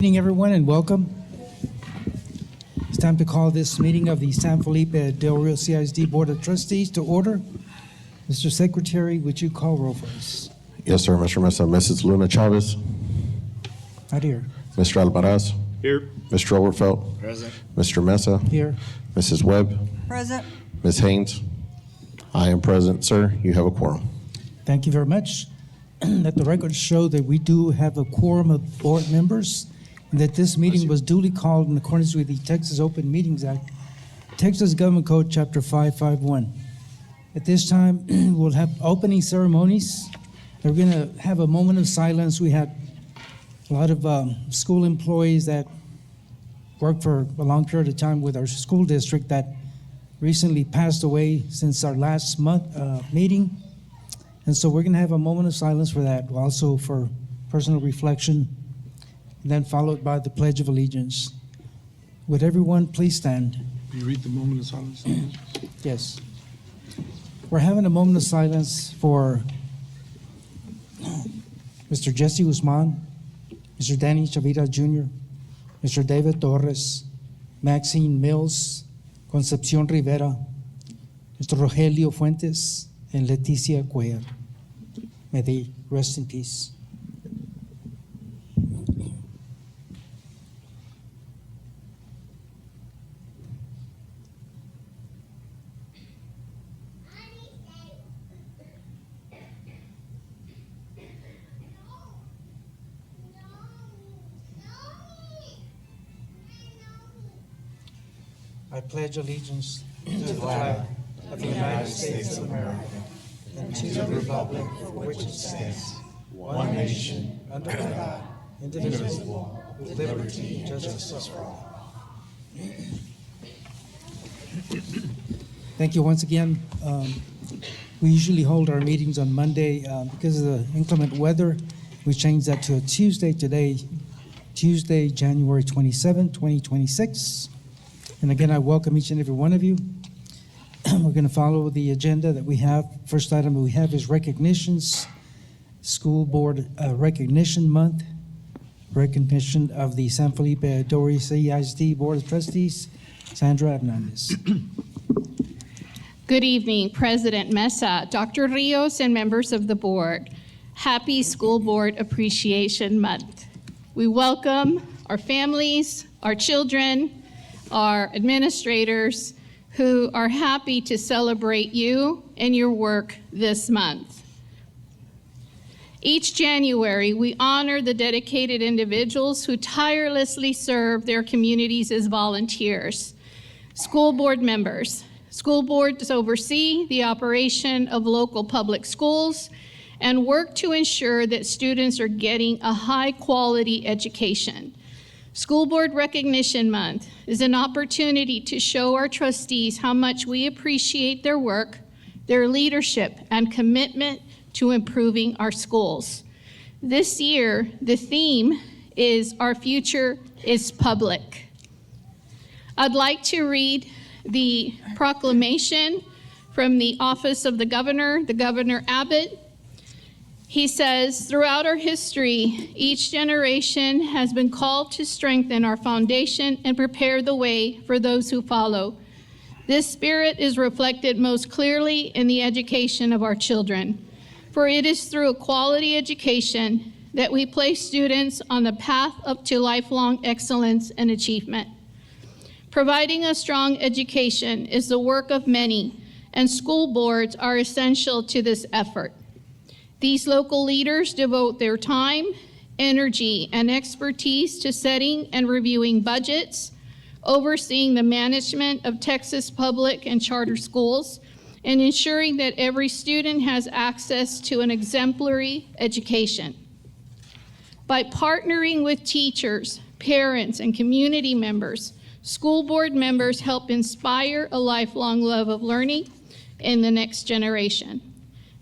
Good evening, everyone, and welcome. It's time to call this meeting of the San Felipe Del Rio CISD Board of Trustees to order. Mr. Secretary, would you call roll for us? Yes, sir, Mr. Mesa. Mrs. Luna Chavez. Not here. Mr. Almaraz. Here. Mr. Overfelt. Present. Mr. Mesa. Here. Mrs. Webb. Present. Ms. Haynes. I am present, sir. You have a quorum. Thank you very much. Let the records show that we do have a quorum of board members and that this meeting was duly called in accordance with the Texas Open Meetings Act, Texas Government Code, Chapter 551. At this time, we'll have opening ceremonies. We're going to have a moment of silence. We had a lot of school employees that worked for a long period of time with our school district that recently passed away since our last month meeting. And so we're going to have a moment of silence for that, also for personal reflection, and then followed by the Pledge of Allegiance. Would everyone please stand? Will you read the moment of silence? Yes. We're having a moment of silence for Mr. Jesse Guzman, Mr. Danny Chavira Jr., Mr. David Torres, Maxine Mills, Concepcion Rivera, Mr. Rogelio Fuentes, and Leticia Cuellar. May they rest in peace. I pledge allegiance to the flag of the United States of America and to the republic for which it stands, one nation, under God, indivisible, with liberty and justice for all. Thank you once again. We usually hold our meetings on Monday. Because of the inclement weather, we changed that to a Tuesday today, Tuesday, January 27, 2026. And again, I welcome each and every one of you. We're going to follow the agenda that we have. First item that we have is recognitions. School Board Recognition Month. Recognition of the San Felipe Del Rio CISD Board of Trustees. Sandra Hernandez. Good evening, President Mesa, Dr. Rios, and members of the board. Happy School Board Appreciation Month. We welcome our families, our children, our administrators who are happy to celebrate you and your work this month. Each January, we honor the dedicated individuals who tirelessly serve their communities as volunteers. School board members. School boards oversee the operation of local public schools and work to ensure that students are getting a high-quality education. School Board Recognition Month is an opportunity to show our trustees how much we appreciate their work, their leadership, and commitment to improving our schools. This year, the theme is Our Future is Public. I'd like to read the proclamation from the Office of the Governor Abbott. He says, throughout our history, each generation has been called to strengthen our foundation and prepare the way for those who follow. This spirit is reflected most clearly in the education of our children, for it is through a quality education that we place students on the path up to lifelong excellence and achievement. Providing a strong education is the work of many, and school boards are essential to this effort. These local leaders devote their time, energy, and expertise to setting and reviewing budgets, overseeing the management of Texas public and charter schools, and ensuring that every student has access to an exemplary education. By partnering with teachers, parents, and community members, school board members help inspire a lifelong love of learning in the next generation.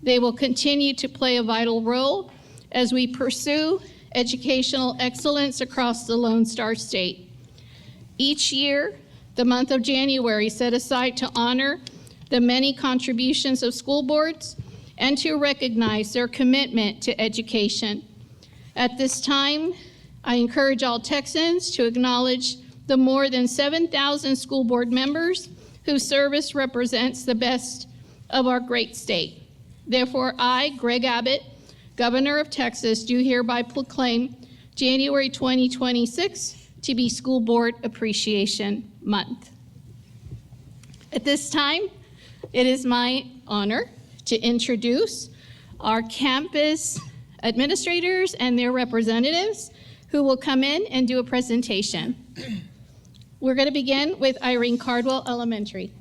They will continue to play a vital role as we pursue educational excellence across the Lone Star State. Each year, the month of January is set aside to honor the many contributions of school boards and to recognize their commitment to education. At this time, I encourage all Texans to acknowledge the more than 7,000 school board members whose service represents the best of our great state. Therefore, I, Greg Abbott, Governor of Texas, do hereby proclaim January 2026 to be School Board Appreciation Month. At this time, it is my honor to introduce our campus administrators and their representatives who will come in and do a presentation. We're going to begin with Irene Cardwell Elementary.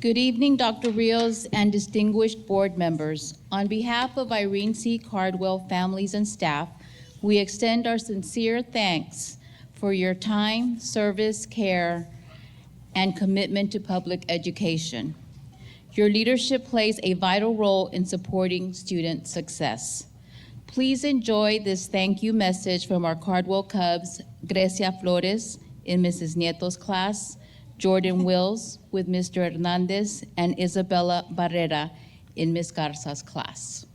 Good evening, Dr. Rios and distinguished board members. On behalf of Irene C. Cardwell families and staff, we extend our sincere thanks for your time, service, care, and commitment to public education. Your leadership plays a vital role in supporting student success. Please enjoy this thank you message from our Cardwell Cubs, Grecia Flores in Mrs. Nieto's class, Jordan Wills with Mr. Hernandez, and Isabella Barrera in Ms. Garza's class.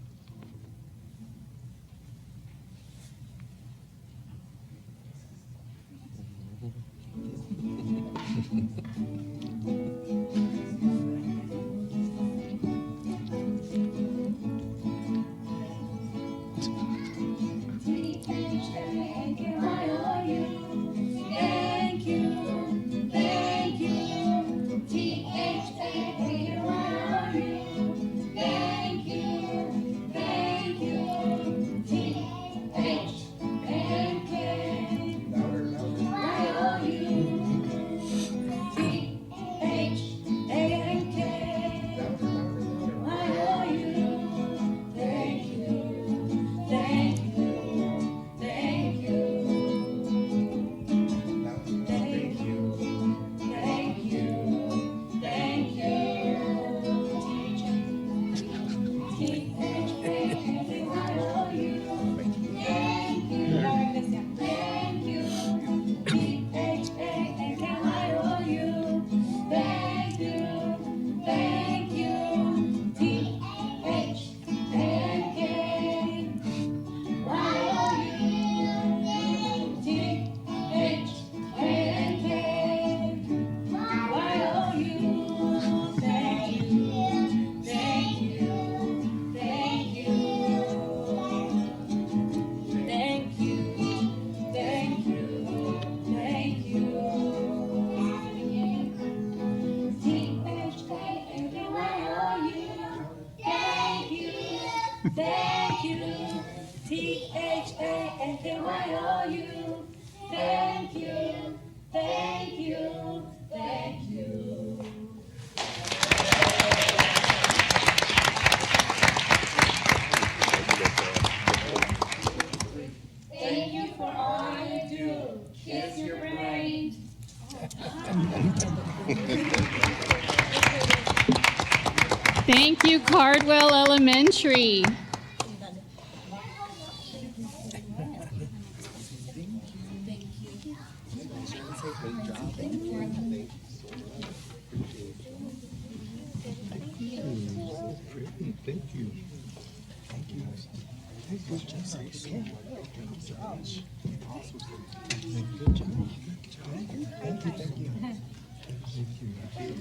Thank you, T-H-A-N-K-Y-O-U. Thank you, thank you, thank you. Thank you for all you do. Kiss your brains. Thank you, Cardwell Elementary.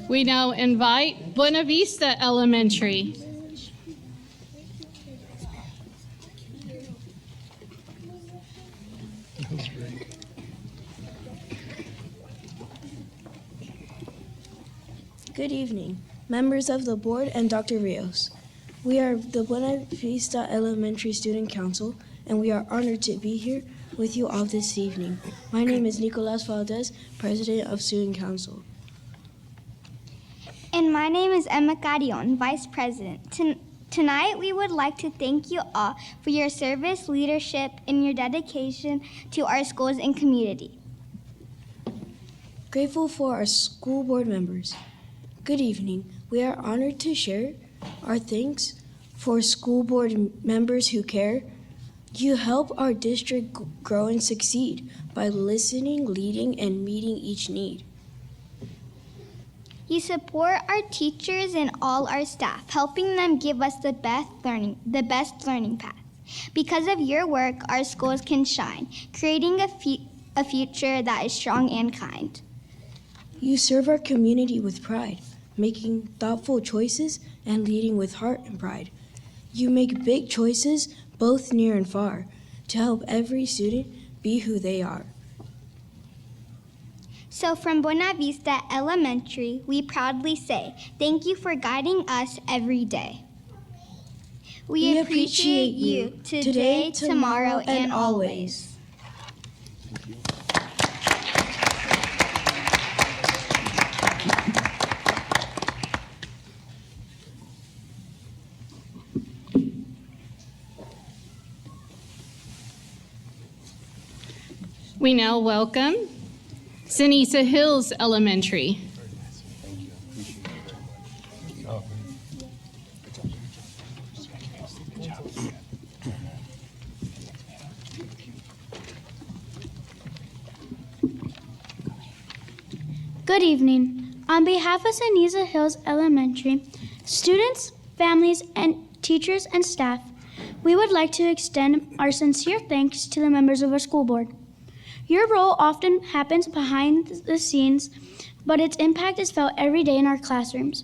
We now invite Buena Vista Elementary. Good evening, members of the board and Dr. Rios. We are the Buena Vista Elementary Student Council, and we are honored to be here with you all this evening. My name is Nicolas Valdez, President of Student Council. And my name is Emma Carrion, Vice President. Tonight, we would like to thank you all for your service, leadership, and your dedication to our schools and community. Grateful for our school board members. Good evening. We are honored to share our thanks for school board members who care. You help our district grow and succeed by listening, leading, and meeting each need. You support our teachers and all our staff, helping them give us the best learning path. Because of your work, our schools can shine, creating a future that is strong and kind. You serve our community with pride, making thoughtful choices and leading with heart and pride. You make big choices, both near and far, to help every student be who they are. So from Buena Vista Elementary, we proudly say, thank you for guiding us every day. We appreciate you today, tomorrow, and always. We now welcome Sinisa Hills Elementary. Good evening. On behalf of Sinisa Hills Elementary, students, families, and teachers and staff, we would like to extend our sincere thanks to the members of our school board. Your role often happens behind the scenes, but its impact is felt every day in our classrooms,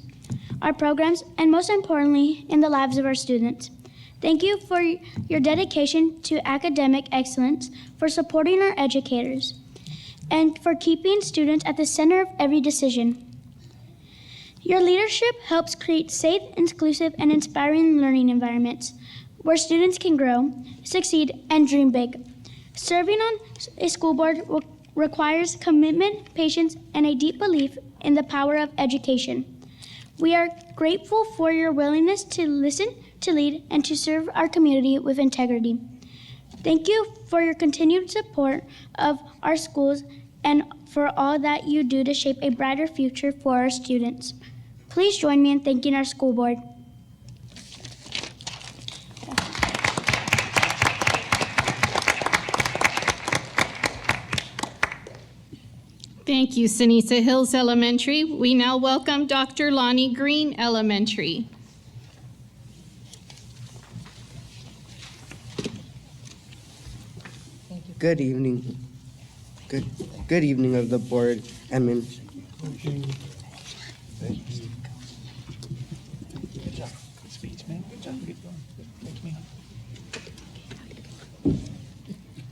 our programs, and most importantly, in the lives of our students. Thank you for your dedication to academic excellence, for supporting our educators, and for keeping students at the center of every decision. Your leadership helps create safe, inclusive, and inspiring learning environments where students can grow, succeed, and dream big. Serving on a school board requires commitment, patience, and a deep belief in the power of education. We are grateful for your willingness to listen, to lead, and to serve our community with integrity. Thank you for your continued support of our schools and for all that you do to shape a brighter future for our students. Please join me in thanking our school board. Thank you, Sinisa Hills Elementary. We now welcome Dr. Lonnie Green Elementary. Good evening. Good evening of the board.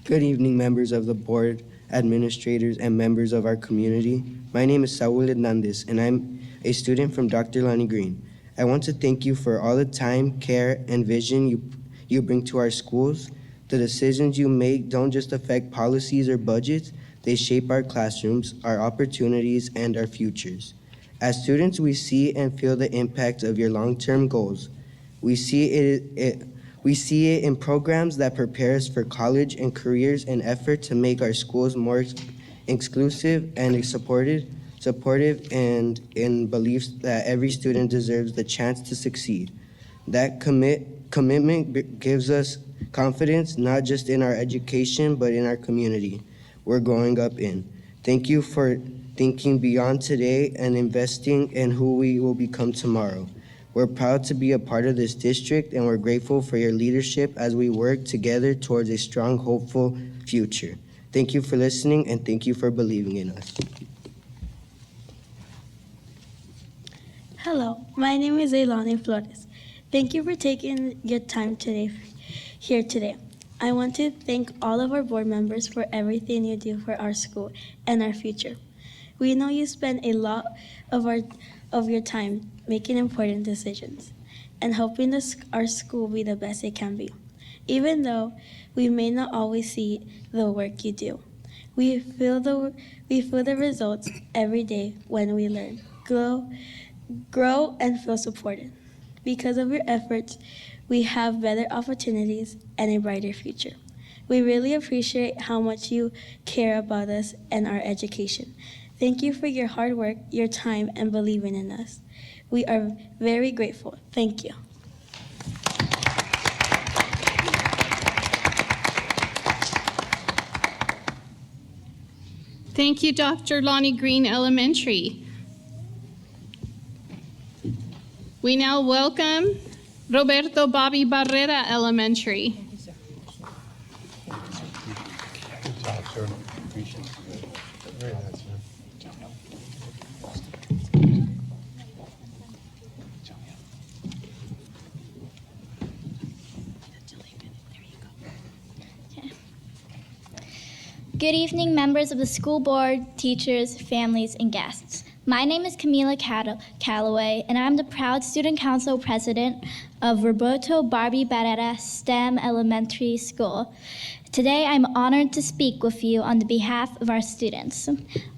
Good evening, members of the board, administrators, and members of our community. My name is Saul Hernandez, and I'm a student from Dr. Lonnie Green. I want to thank you for all the time, care, and vision you bring to our schools. The decisions you make don't just affect policies or budgets, they shape our classrooms, our opportunities, and our futures. As students, we see and feel the impact of your long-term goals. We see it in programs that prepare us for college and careers in effort to make our schools more inclusive and supportive and in beliefs that every student deserves the chance to succeed. That commitment gives us confidence not just in our education but in our community we're growing up in. Thank you for thinking beyond today and investing in who we will become tomorrow. We're proud to be a part of this district, and we're grateful for your leadership as we work together towards a strong, hopeful future. Thank you for listening, and thank you for believing in us. Hello, my name is Eilani Flores. Thank you for taking your time here today. I want to thank all of our board members for everything you do for our school and our future. We know you spend a lot of your time making important decisions and helping our school be the best it can be. Even though we may not always see the work you do, we feel the results every day when we learn, grow, and feel supported. Because of your efforts, we have better opportunities and a brighter future. We really appreciate how much you care about us and our education. Thank you for your hard work, your time, and believing in us. We are very grateful. Thank you. Thank you, Dr. Lonnie Green Elementary. We now welcome Roberto Bobby Barrera Elementary. Good evening, members of the school board, teachers, families, and guests. My name is Camila Calloway, and I'm the proud student council president of Roberto Barbie Barrera STEM Elementary School. Today, I'm honored to speak with you on the behalf of our students.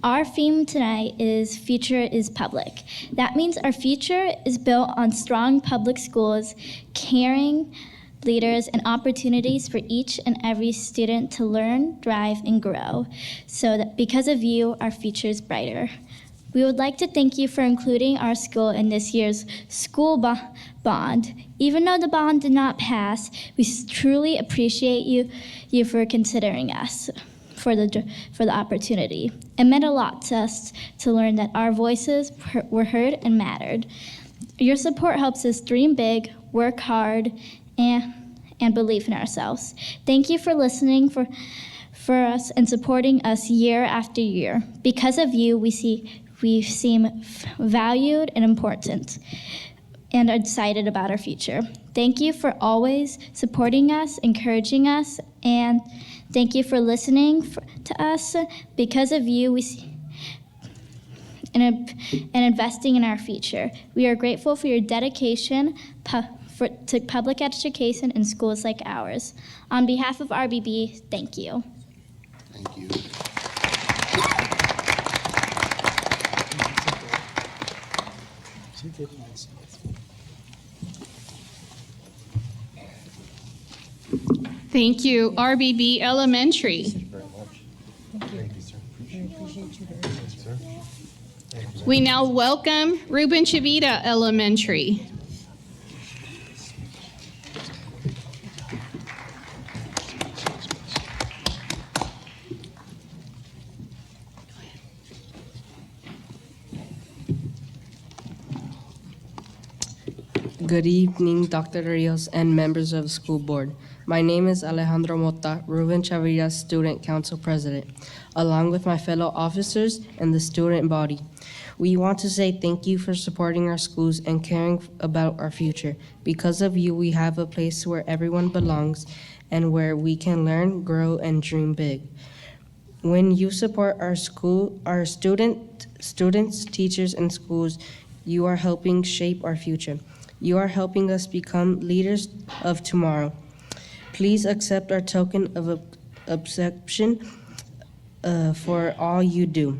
Our theme tonight is Future is Public. That means our future is built on strong public schools, caring leaders, and opportunities for each and every student to learn, thrive, and grow, so that because of you, our future is brighter. We would like to thank you for including our school in this year's school bond. Even though the bond did not pass, we truly appreciate you for considering us for the opportunity. It meant a lot to us to learn that our voices were heard and mattered. Your support helps us dream big, work hard, and believe in ourselves. Thank you for listening for us and supporting us year after year. Because of you, we seem valued and important and are excited about our future. Thank you for always supporting us, encouraging us, and thank you for listening to us. Because of you, and investing in our future. We are grateful for your dedication to public education in schools like ours. On behalf of RBB, thank you. Thank you. Thank you, RBB Elementary. We now welcome Ruben Chavita Elementary. Good evening, Dr. Rios and members of the school board. My name is Alejandro Mota, Ruben Chavira's Student Council President, along with my fellow officers and the student body. We want to say thank you for supporting our schools and caring about our future. Because of you, we have a place where everyone belongs and where we can learn, grow, and dream big. When you support our school, our students, teachers, and schools, you are helping shape our future. You are helping us become leaders of tomorrow. Please accept our token of acceptance for all you do.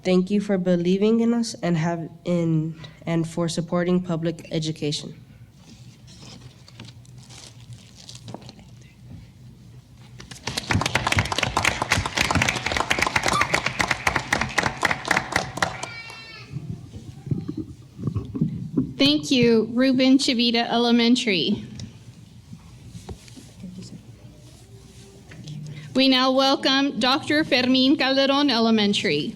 Thank you for believing in us and for supporting public education. Thank you, Ruben Chavita Elementary. We now welcome Dr. Fermin Calderon Elementary.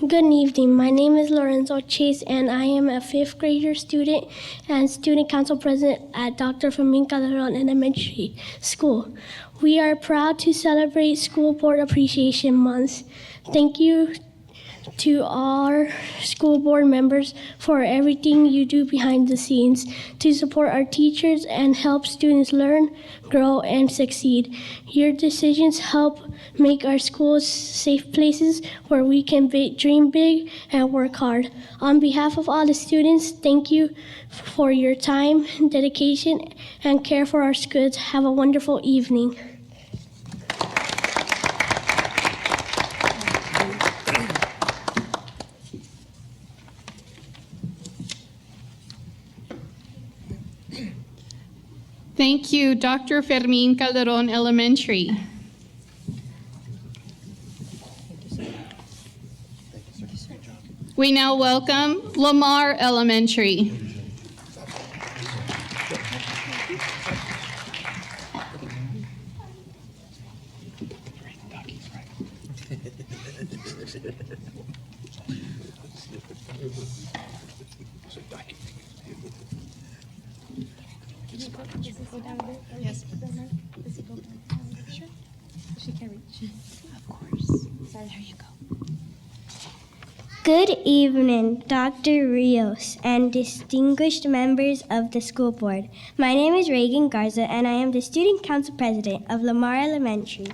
Good evening. My name is Lorenzo Chase, and I am a fifth grader student and student council president at Dr. Fermin Calderon Elementary School. We are proud to celebrate School Board Appreciation Month. Thank you to our school board members for everything you do behind the scenes to support our teachers and help students learn, grow, and succeed. Your decisions help make our schools safe places where we can dream big and work hard. On behalf of all the students, thank you for your time, dedication, and care for our schools. Have a wonderful evening. Thank you, Dr. Fermin Calderon Elementary. We now welcome Lamar Elementary. Good evening, Dr. Rios and distinguished members of the school board. My name is Reagan Garza, and I am the student council president of Lamar Elementary.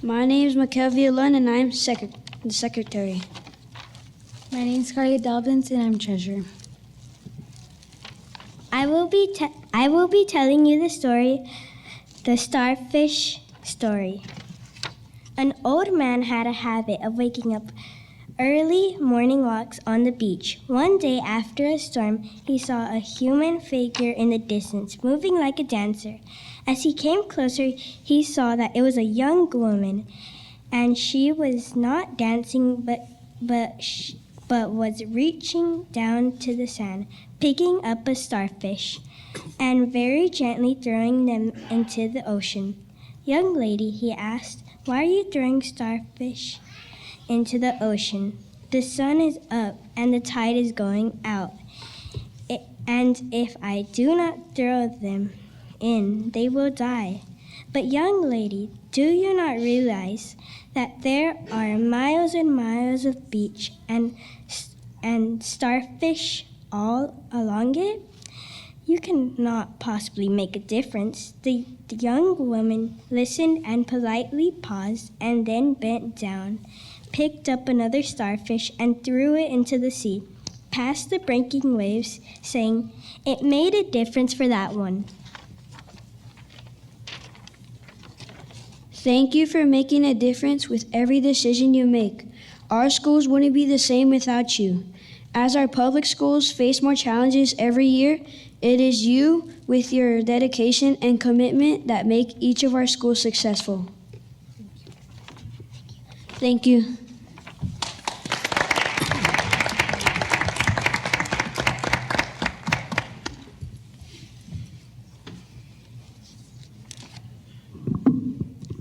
My name is Mackenzie Lund, and I am the secretary. My name is Scarlett Dobbins, and I'm treasurer. I will be telling you the story, the starfish story. An old man had a habit of waking up early morning walks on the beach. One day after a storm, he saw a human figure in the distance, moving like a dancer. As he came closer, he saw that it was a young woman, and she was not dancing but was reaching down to the sand, picking up a starfish, and very gently throwing them into the ocean. "Young lady," he asked, "why are you throwing starfish into the ocean? The sun is up and the tide is going out. And if I do not throw them in, they will die." "But young lady, do you not realize that there are miles and miles of beach and starfish all along it? You cannot possibly make a difference." The young woman listened and politely paused and then bent down, picked up another starfish and threw it into the sea, past the breaking waves, saying, "It made a difference for that one." Thank you for making a difference with every decision you make. Our schools wouldn't be the same without you. As our public schools face more challenges every year, it is you, with your dedication and commitment, that make each of our schools successful. Thank you.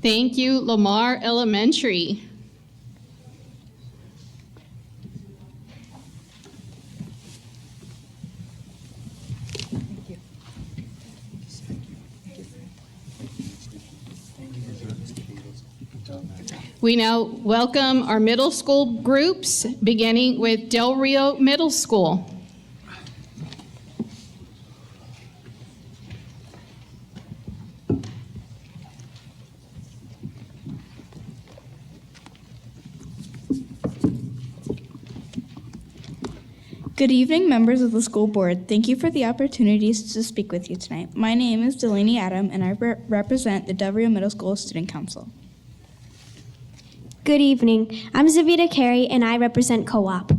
Thank you, Lamar Elementary. We now welcome our middle school groups, beginning with Del Rio Middle School. Good evening, members of the school board. Thank you for the opportunities to speak with you tonight. My name is Delaney Adam, and I represent the Del Rio Middle School Student Council. Good evening. I'm Zavita Carey, and I represent Co-op.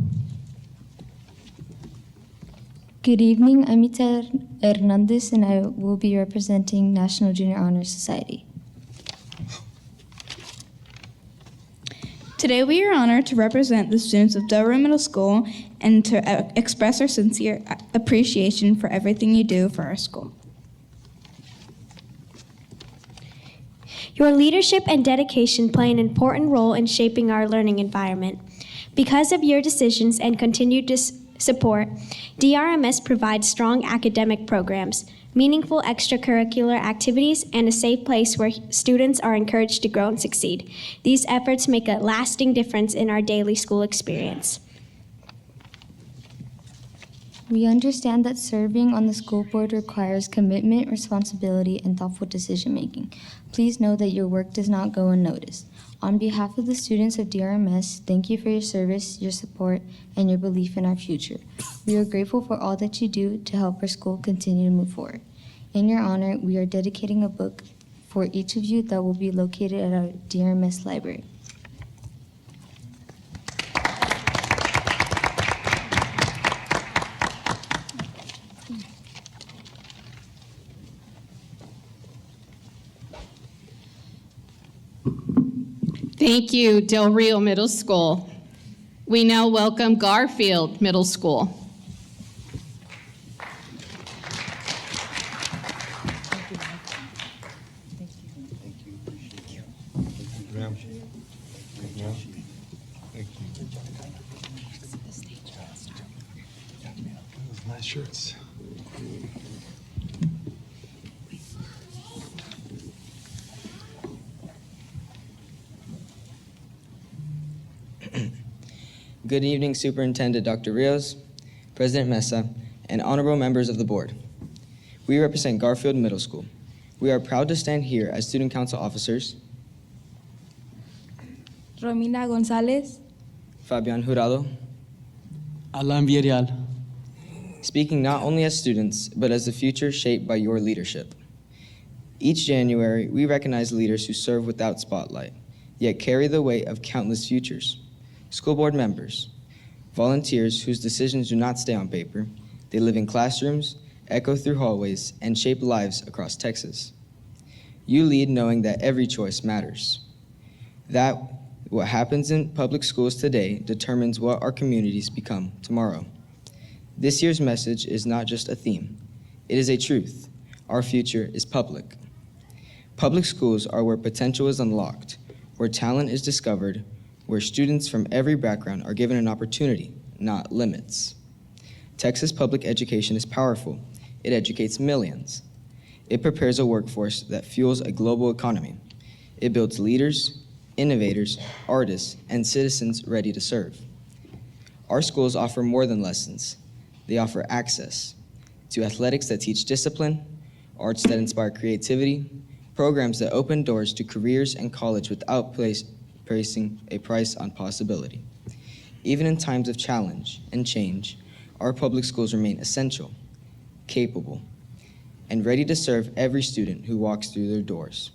Good evening. I'm Ita Hernandez, and I will be representing National Junior Honor Society. Today, we are honored to represent the students of Del Rio Middle School and to express our sincere appreciation for everything you do for our school. Your leadership and dedication play an important role in shaping our learning environment. Because of your decisions and continued support, DRMS provides strong academic programs, meaningful extracurricular activities, and a safe place where students are encouraged to grow and succeed. These efforts make a lasting difference in our daily school experience. We understand that serving on the school board requires commitment, responsibility, and thoughtful decision-making. Please know that your work does not go unnoticed. On behalf of the students of DRMS, thank you for your service, your support, and your belief in our future. We are grateful for all that you do to help our school continue to move forward. In your honor, we are dedicating a book for each of you that will be located at our DRMS library. Thank you, Del Rio Middle School. We now welcome Garfield Middle School. Ma'am. Thank you. Those nice shirts. Good evening, Superintendent Dr. Rios, President Mesa, and honorable members of the board. We represent Garfield Middle School. We are proud to stand here as student council officers Romina Gonzalez, Fabian Jurado, Alan Villarreal. speaking not only as students, but as the future shaped by your leadership. Each January, we recognize leaders who serve without spotlight, yet carry the weight of countless futures. School board members, volunteers whose decisions do not stay on paper. They live in classrooms, echo through hallways, and shape lives across Texas. You lead knowing that every choice matters. That what happens in public schools today determines what our communities become tomorrow. This year's message is not just a theme, it is a truth. Our future is public. Public schools are where potential is unlocked, where talent is discovered, where students from every background are given an opportunity, not limits. Texas public education is powerful. It educates millions. It prepares a workforce that fuels a global economy. It builds leaders, innovators, artists, and citizens ready to serve. Our schools offer more than lessons. They offer access to athletics that teach discipline, arts that inspire creativity, programs that open doors to careers and college without placing a price on possibility. Even in times of challenge and change, our public schools remain essential, capable, and ready to serve every student who walks through their doors.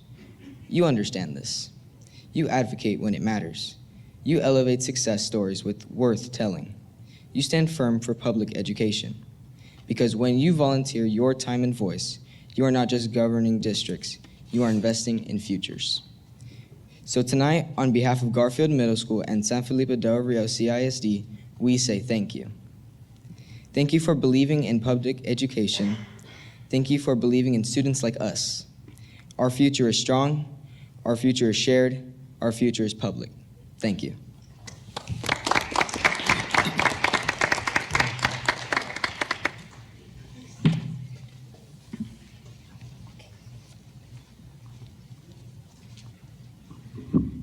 You understand this. You advocate when it matters. You elevate success stories with worth telling. You stand firm for public education. Because when you volunteer your time and voice, you are not just governing districts, you are investing in futures. So tonight, on behalf of Garfield Middle School and San Felipe Del Rio CISD, we say thank you. Thank you for believing in public education. Thank you for believing in students like us. Our future is strong, our future is shared, our future is public. Thank you.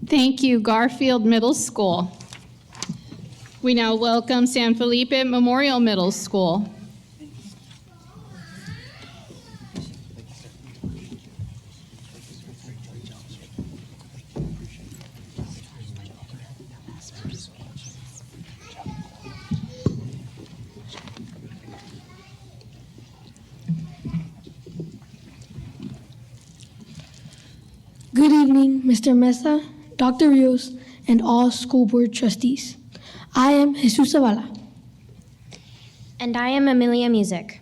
Thank you, Garfield Middle School. We now welcome San Felipe Memorial Middle School. Good evening, Mr. Mesa, Dr. Rios, and all school board trustees. I am Jesus Zavala. And I am Amelia Music.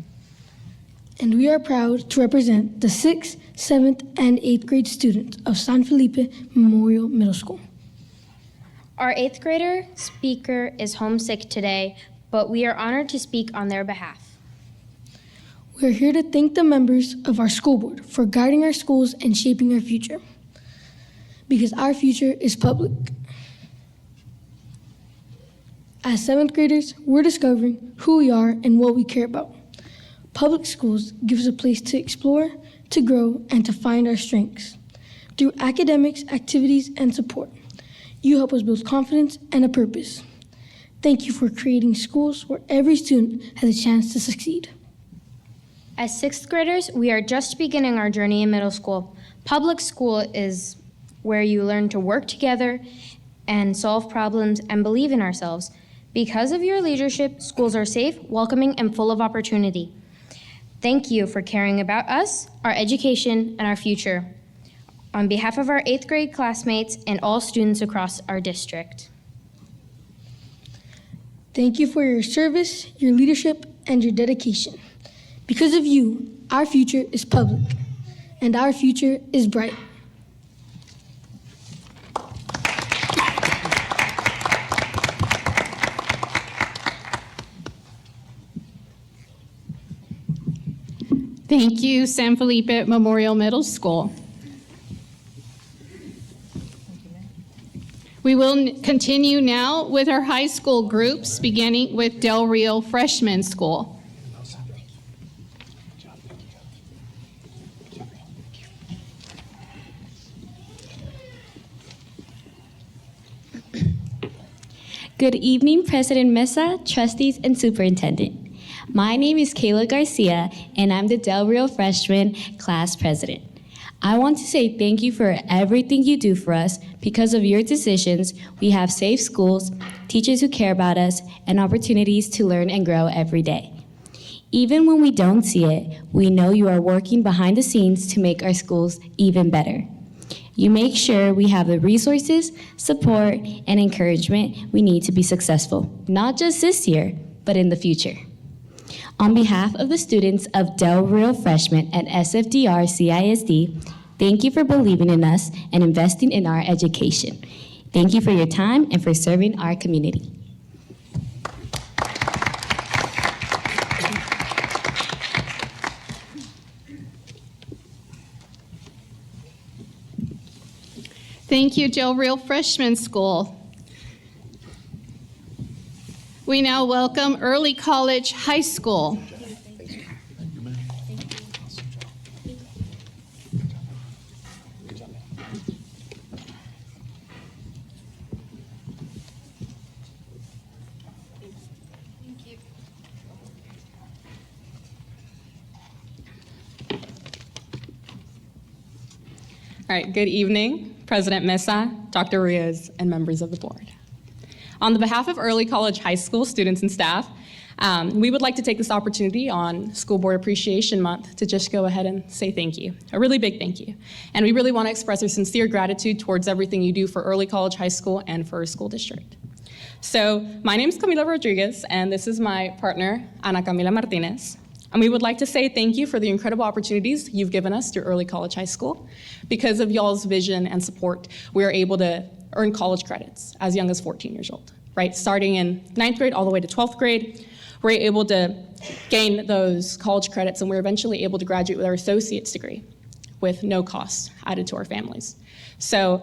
And we are proud to represent the 6th, 7th, and 8th grade students of San Felipe Memorial Middle School. Our 8th grader speaker is homesick today, but we are honored to speak on their behalf. We are here to thank the members of our school board for guiding our schools and shaping our future. Because our future is public. As 7th graders, we're discovering who we are and what we care about. Public schools give us a place to explore, to grow, and to find our strengths. Through academics, activities, and support, you help us build confidence and a purpose. Thank you for creating schools where every student has a chance to succeed. As 6th graders, we are just beginning our journey in middle school. Public school is where you learn to work together and solve problems and believe in ourselves. Because of your leadership, schools are safe, welcoming, and full of opportunity. Thank you for caring about us, our education, and our future. On behalf of our 8th grade classmates and all students across our district. Thank you for your service, your leadership, and your dedication. Because of you, our future is public, and our future is bright. Thank you, San Felipe Memorial Middle School. We will continue now with our high school groups, beginning with Del Rio Freshman School. Good evening, President Mesa, trustees, and superintendent. My name is Kayla Garcia, and I'm the Del Rio Freshman Class President. I want to say thank you for everything you do for us. Because of your decisions, we have safe schools, teachers who care about us, and opportunities to learn and grow every day. Even when we don't see it, we know you are working behind the scenes to make our schools even better. You make sure we have the resources, support, and encouragement we need to be successful, not just this year, but in the future. On behalf of the students of Del Rio Freshmen at SFDR CISD, thank you for believing in us and investing in our education. Thank you for your time and for serving our community. Thank you, Del Rio Freshman School. We now welcome Early College High School. All right, good evening, President Mesa, Dr. Rios, and members of the board. On the behalf of Early College High School students and staff, we would like to take this opportunity on School Board Appreciation Month to just go ahead and say thank you, a really big thank you. And we really want to express our sincere gratitude towards everything you do for Early College High School and for our school district. So my name is Camila Rodriguez, and this is my partner, Ana Camila Martinez. And we would like to say thank you for the incredible opportunities you've given us through Early College High School. Because of y'all's vision and support, we are able to earn college credits as young as 14 years old, right? Starting in 9th grade all the way to 12th grade, we're able to gain those college credits, and we're eventually able to graduate with our associate's degree with no cost added to our families. So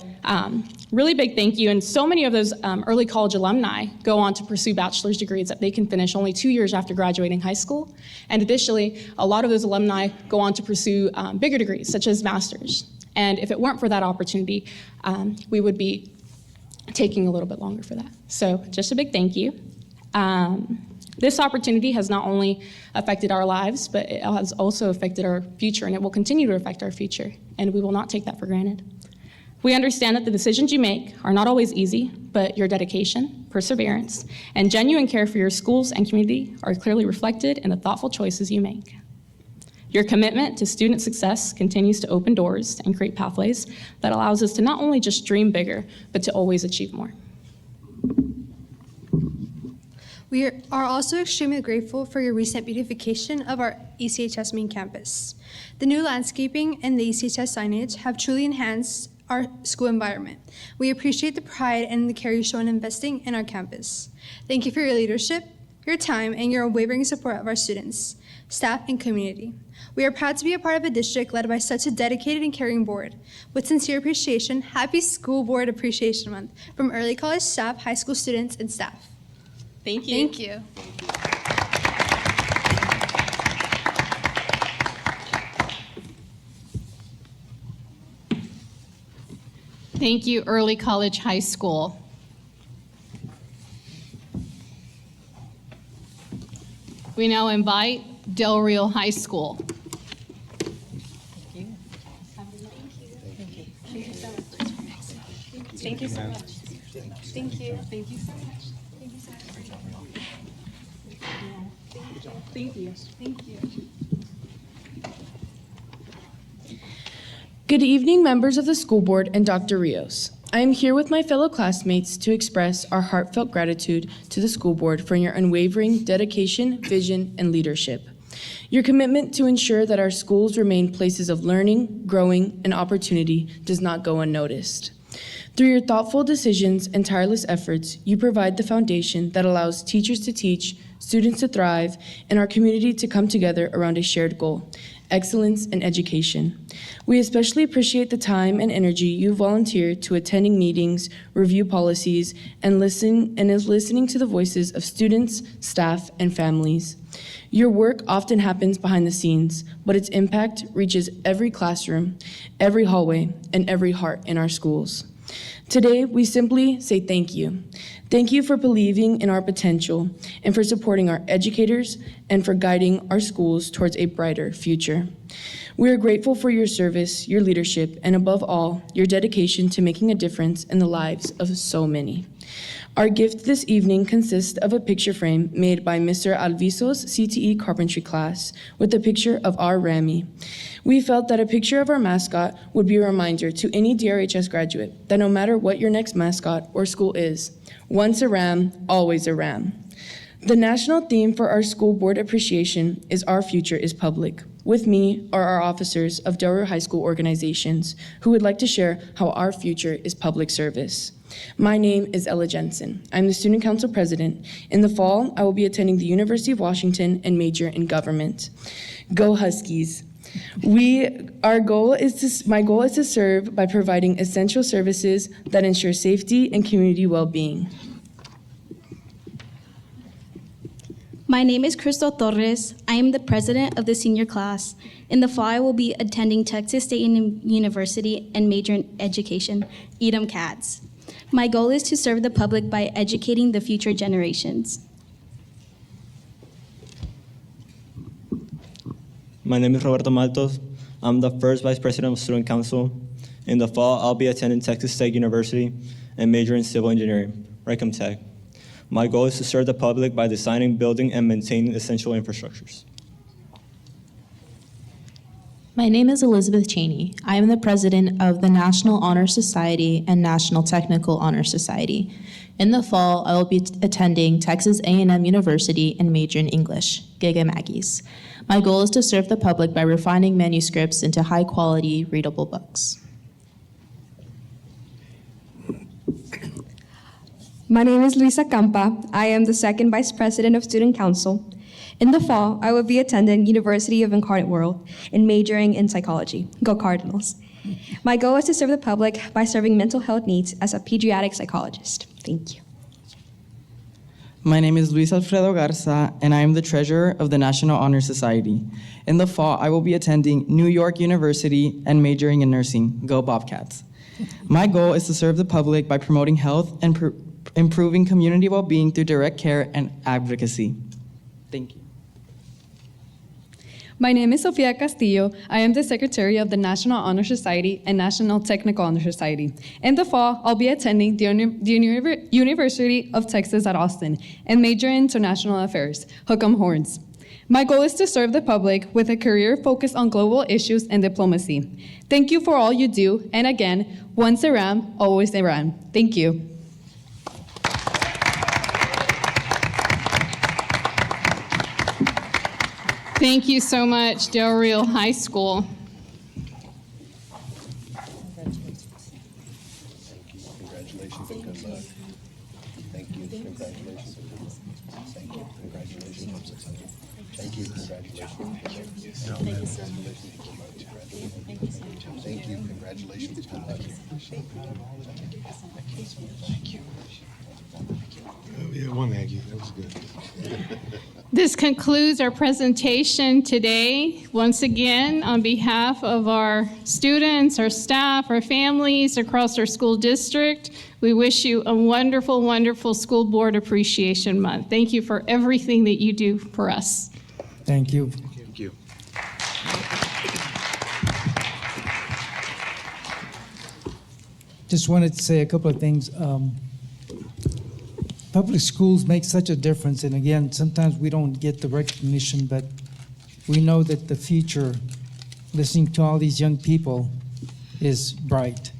really big thank you. And so many of those early college alumni go on to pursue bachelor's degrees that they can finish only 2 years after graduating high school. And additionally, a lot of those alumni go on to pursue bigger degrees, such as master's. And if it weren't for that opportunity, we would be taking a little bit longer for that. So just a big thank you. This opportunity has not only affected our lives, but it has also affected our future, and it will continue to affect our future, and we will not take that for granted. We understand that the decisions you make are not always easy, but your dedication, perseverance, and genuine care for your schools and community are clearly reflected in the thoughtful choices you make. Your commitment to student success continues to open doors and create pathways that allows us to not only just dream bigger, but to always achieve more. We are also extremely grateful for your recent beautification of our ECHS main campus. The new landscaping and the ECHS signage have truly enhanced our school environment. We appreciate the pride and the care you show in investing in our campus. Thank you for your leadership, your time, and your unwavering support of our students, staff, and community. We are proud to be a part of a district led by such a dedicated and caring board. With sincere appreciation, happy School Board Appreciation Month from early college staff, high school students, and staff. Thank you. Thank you. Thank you, Early College High School. We now invite Del Rio High School. Thank you so much. Thank you. Thank you so much. Thank you so much. Thank you. Thank you. Good evening, members of the school board and Dr. Rios. I am here with my fellow classmates to express our heartfelt gratitude to the school board for your unwavering dedication, vision, and leadership. Your commitment to ensure that our schools remain places of learning, growing, and opportunity does not go unnoticed. Through your thoughtful decisions and tireless efforts, you provide the foundation that allows teachers to teach, students to thrive, and our community to come together around a shared goal: excellence, and education. We especially appreciate the time and energy you volunteer to attending meetings, review policies, and listening to the voices of students, staff, and families. Your work often happens behind the scenes, but its impact reaches every classroom, every hallway, and every heart in our schools. Today, we simply say thank you. Thank you for believing in our potential and for supporting our educators and for guiding our schools towards a brighter future. We are grateful for your service, your leadership, and above all, your dedication to making a difference in the lives of so many. Our gift this evening consists of a picture frame made by Mr. Alviso's CTE carpentry class with a picture of our Rami. We felt that a picture of our mascot would be a reminder to any DRHS graduate that no matter what your next mascot or school is, once a Ram, always a Ram. The national theme for our school board appreciation is Our Future is Public. With me are our officers of Del Rio High School organizations who would like to share how our future is public service. My name is Ella Jensen. I'm the Student Council President. In the fall, I will be attending the University of Washington and major in government. Go Huskies. My goal is to serve by providing essential services that ensure safety and community well-being. My name is Crystal Torres. I am the president of the senior class. In the fall, I will be attending Texas State University and major in education, Edom Cats. My goal is to serve the public by educating the future generations. My name is Roberto Maltos. I'm the first vice president of Student Council. In the fall, I'll be attending Texas State University and major in civil engineering, Rackham Tech. My goal is to serve the public by designing, building, and maintaining essential infrastructures. My name is Elizabeth Cheney. I am the president of the National Honor Society and National Technical Honor Society. In the fall, I will be attending Texas A&M University and major in English, Giga Maggies. My goal is to serve the public by refining manuscripts into high-quality, readable books. My name is Luisa Campa. I am the second vice president of Student Council. In the fall, I will be attending University of Incarnate World and majoring in psychology. Go Cardinals. My goal is to serve the public by serving mental health needs as a pediatric psychologist. Thank you. My name is Luis Alfredo Garza, and I am the treasurer of the National Honor Society. In the fall, I will be attending New York University and majoring in nursing. Go Bobcats. My goal is to serve the public by promoting health and improving community well-being through direct care and advocacy. Thank you. My name is Sofia Castillo. I am the secretary of the National Honor Society and National Technical Honor Society. In the fall, I'll be attending the University of Texas at Austin and major in international affairs, Hook 'em Horns. My goal is to serve the public with a career focused on global issues and diplomacy. Thank you for all you do, and again, once a Ram, always a Ram. Thank you. Thank you so much, Del Rio High School. Congratulations and good luck. Thank you. Congratulations. Thank you. Congratulations. Thank you. Congratulations. Thank you, sir. Thank you. Congratulations. Good luck. Thank you. Yeah, one Aggie. That was good. This concludes our presentation today. Once again, on behalf of our students, our staff, our families across our school district, we wish you a wonderful, wonderful School Board Appreciation Month. Thank you for everything that you do for us. Thank you. Thank you. Just wanted to say a couple of things. Public schools make such a difference, and again, sometimes we don't get the recognition, but we know that the future, listening to all these young people, is bright.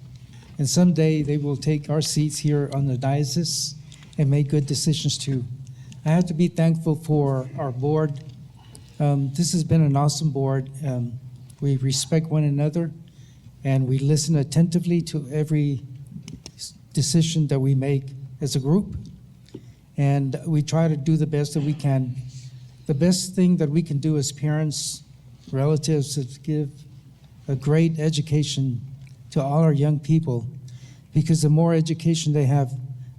And someday they will take our seats here on the diocese and make good decisions too. I have to be thankful for our board. This has been an awesome board. We respect one another, and we listen attentively to every decision that we make as a group. And we try to do the best that we can. The best thing that we can do as parents relatives to give a great education to all our young people, because the more education they have,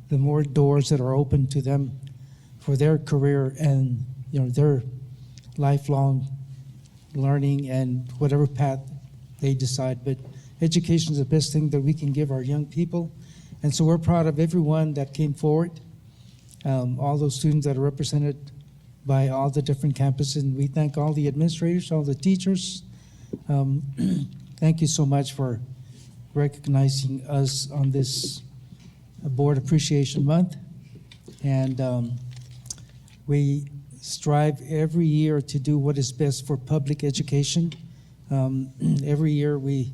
the more doors that are open to them for their career and their lifelong learning and whatever path they decide. But education is the best thing that we can give our young people, and so we're proud of everyone that came forward, all those students that are represented by all the different campuses, and we thank all the administrators, all the teachers. Thank you so much for recognizing us on this Board Appreciation Month. And we strive every year to do what is best for public education. Every year we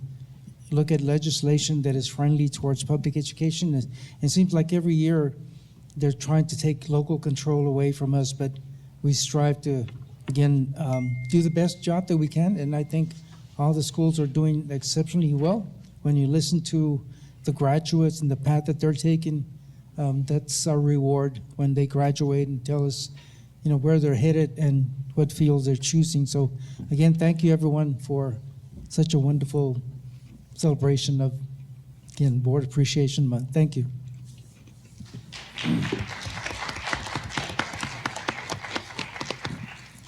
look at legislation that is friendly towards public education. It seems like every year they're trying to take local control away from us, but we strive to, again, do the best job that we can, and I think all the schools are doing exceptionally well. When you listen to the graduates and the path that they're taking, that's our reward when they graduate and tell us, where they're headed and what fields they're choosing. So again, thank you everyone for such a wonderful celebration of, again, Board Appreciation Month. Thank you.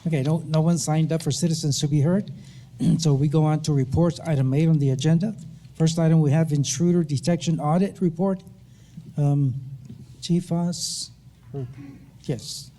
Okay, no one signed up for citizens to be heard. So we go on to reports, item 8 on the agenda. First item, we have intruder detection audit report. Chief Haas, yes.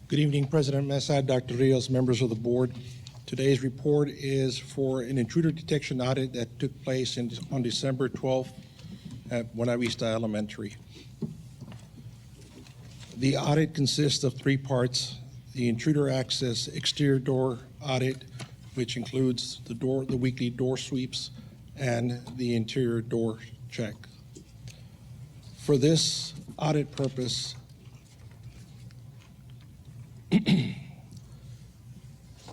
Good evening, President Mesa, Dr. Rios, members of the board. Today's report is for an intruder detection audit that took place on December 12th at Buena Vista Elementary. The audit consists of 3 parts: the intruder access exterior door audit, which includes the weekly door sweeps, and the interior door check. For this audit purpose,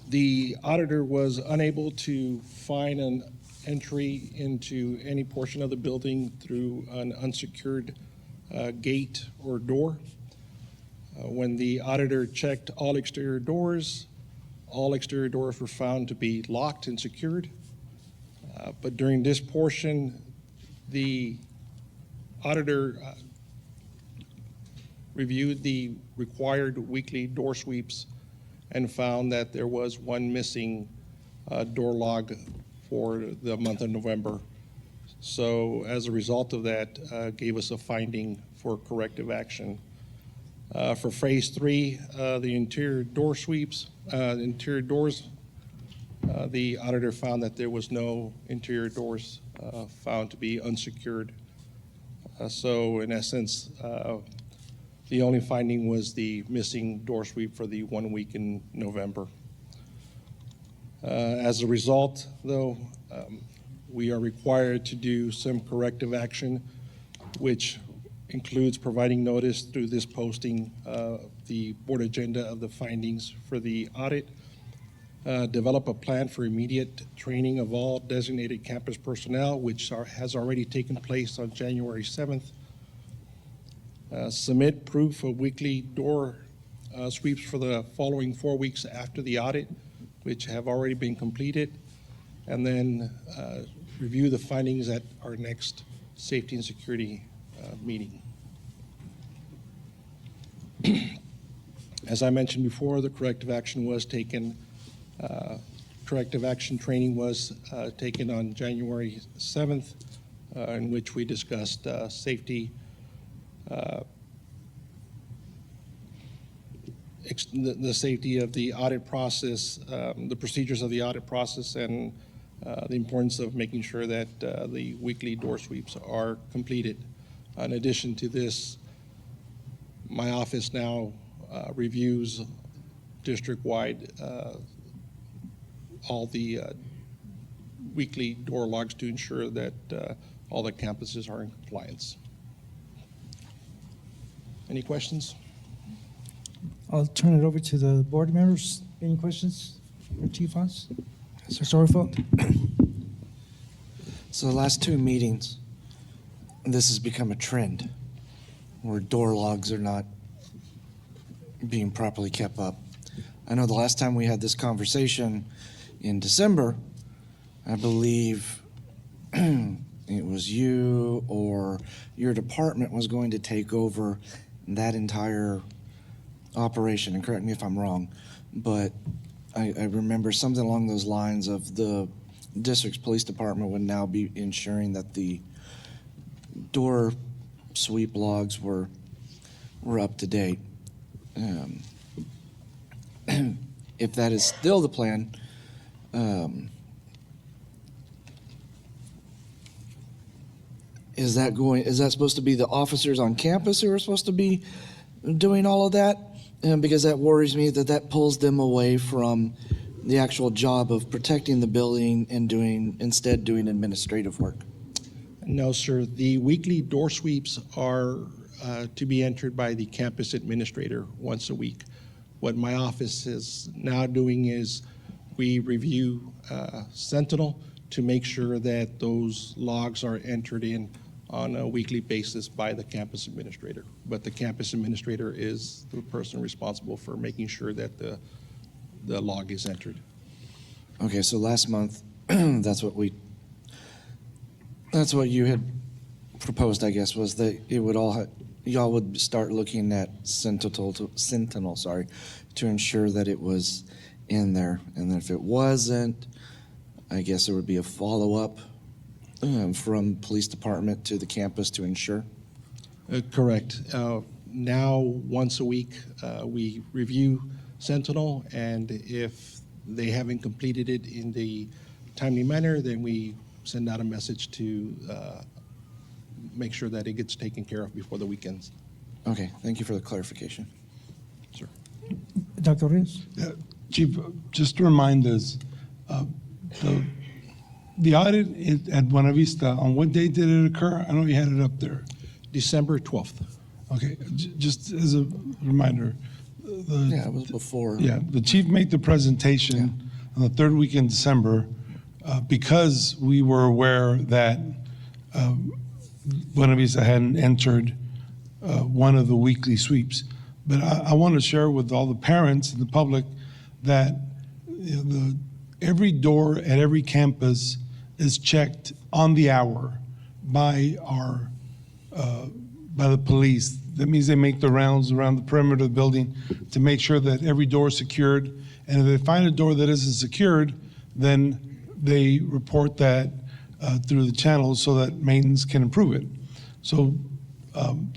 the auditor was unable to find an entry into any portion of the building through an unsecured gate or door. When the auditor checked all exterior doors were found to be locked and secured. But during this portion, the auditor reviewed the required weekly door sweeps and found that there was one missing door log for the month of November. So as a result of that, gave us a finding for corrective action. For phase 3, the interior door sweeps, interior doors, the auditor found that there was no interior doors found to be unsecured. So in essence, the only finding was the missing door sweep for the 1 week in November. As a result, though, we are required to do some corrective action, which includes providing notice through this posting, the board agenda of the findings for the audit, develop a plan for immediate training of all designated campus personnel, which has already taken place on January 7th, submit proof of weekly door sweeps for the following 4 weeks after the audit, which have already been completed, and then review the findings at our next safety and security meeting. As I mentioned before, the corrective action was taken. Corrective action training was taken on January 7th, in which we discussed safety, the safety of the audit process, the procedures of the audit process, and the importance of making sure that the weekly door sweeps are completed. In addition to this, my office now reviews district-wide all the weekly door logs to ensure that all the campuses are in compliance. Any questions? I'll turn it over to the board members. Any questions for Chief Haas? Mr. Sorrefeld? So the last two meetings, this has become a trend where door logs are not being properly kept up. I know the last time we had this conversation in December, I believe it was you or your department was going to take over that entire operation, and correct me if I'm wrong, but I remember something along those lines of the district's police department would now be ensuring that the door sweep logs were up to date. If that is still the plan, is that supposed to be the officers on campus who are supposed to be doing all of that? Because that worries me that pulls them away from the actual job of protecting the building and instead doing administrative work. No, sir. The weekly door sweeps are to be entered by the campus administrator once a week. What my office is now doing is we review Sentinel to make sure that those logs are entered in on a weekly basis by the campus administrator. But the campus administrator is the person responsible for making sure that the log is entered. Okay, so last month, that's what you had proposed, I guess, was that it would y'all would start looking at Sentinel, to ensure that it was in there. And then if it wasn't, I guess there would be a follow-up from police department to the campus to ensure? Correct. Now, once a week, we review Sentinel, and if they haven't completed it in the timely manner, then we send out a message to make sure that it gets taken care of before the weekends. Okay, thank you for the clarification. Sir. Dr. Reyes? Chief, just to remind us, the audit at Buena Vista, on what date did it occur? I know you had it up there. December 12th. Okay, just as a reminder. Yeah, it was before. Yeah, the chief made the presentation on the third week in December because we were aware that Buena Vista hadn't entered one of the weekly sweeps. But I want to share with all the parents and the public that every door at every campus is checked on the hour by the police. That means they make the rounds around the perimeter of the building to make sure that every door is secured. And if they find a door that isn't secured, then they report that through the channels so that maintenance can improve it. So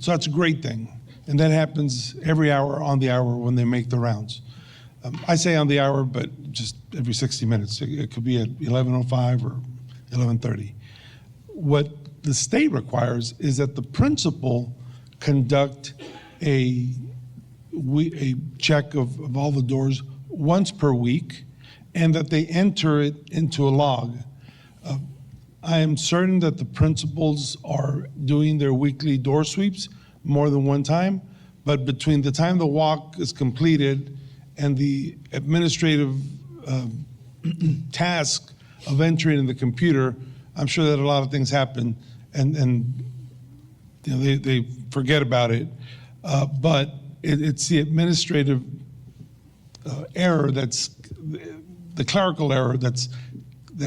that's a great thing. And that happens every hour on the hour when they make the rounds. I say on the hour, but just every 60 minutes. It could be at 11:05 or 11:30. What the state requires is that the principal conduct a check of all the doors once per week, and that they enter it into a log. I am certain that the principals are doing their weekly door sweeps more than one time, but between the time the walk is completed and the administrative task of entering in the computer, I'm sure that a lot of things happen, and you know, they forget about it. But it's the administrative error that's the clerical error that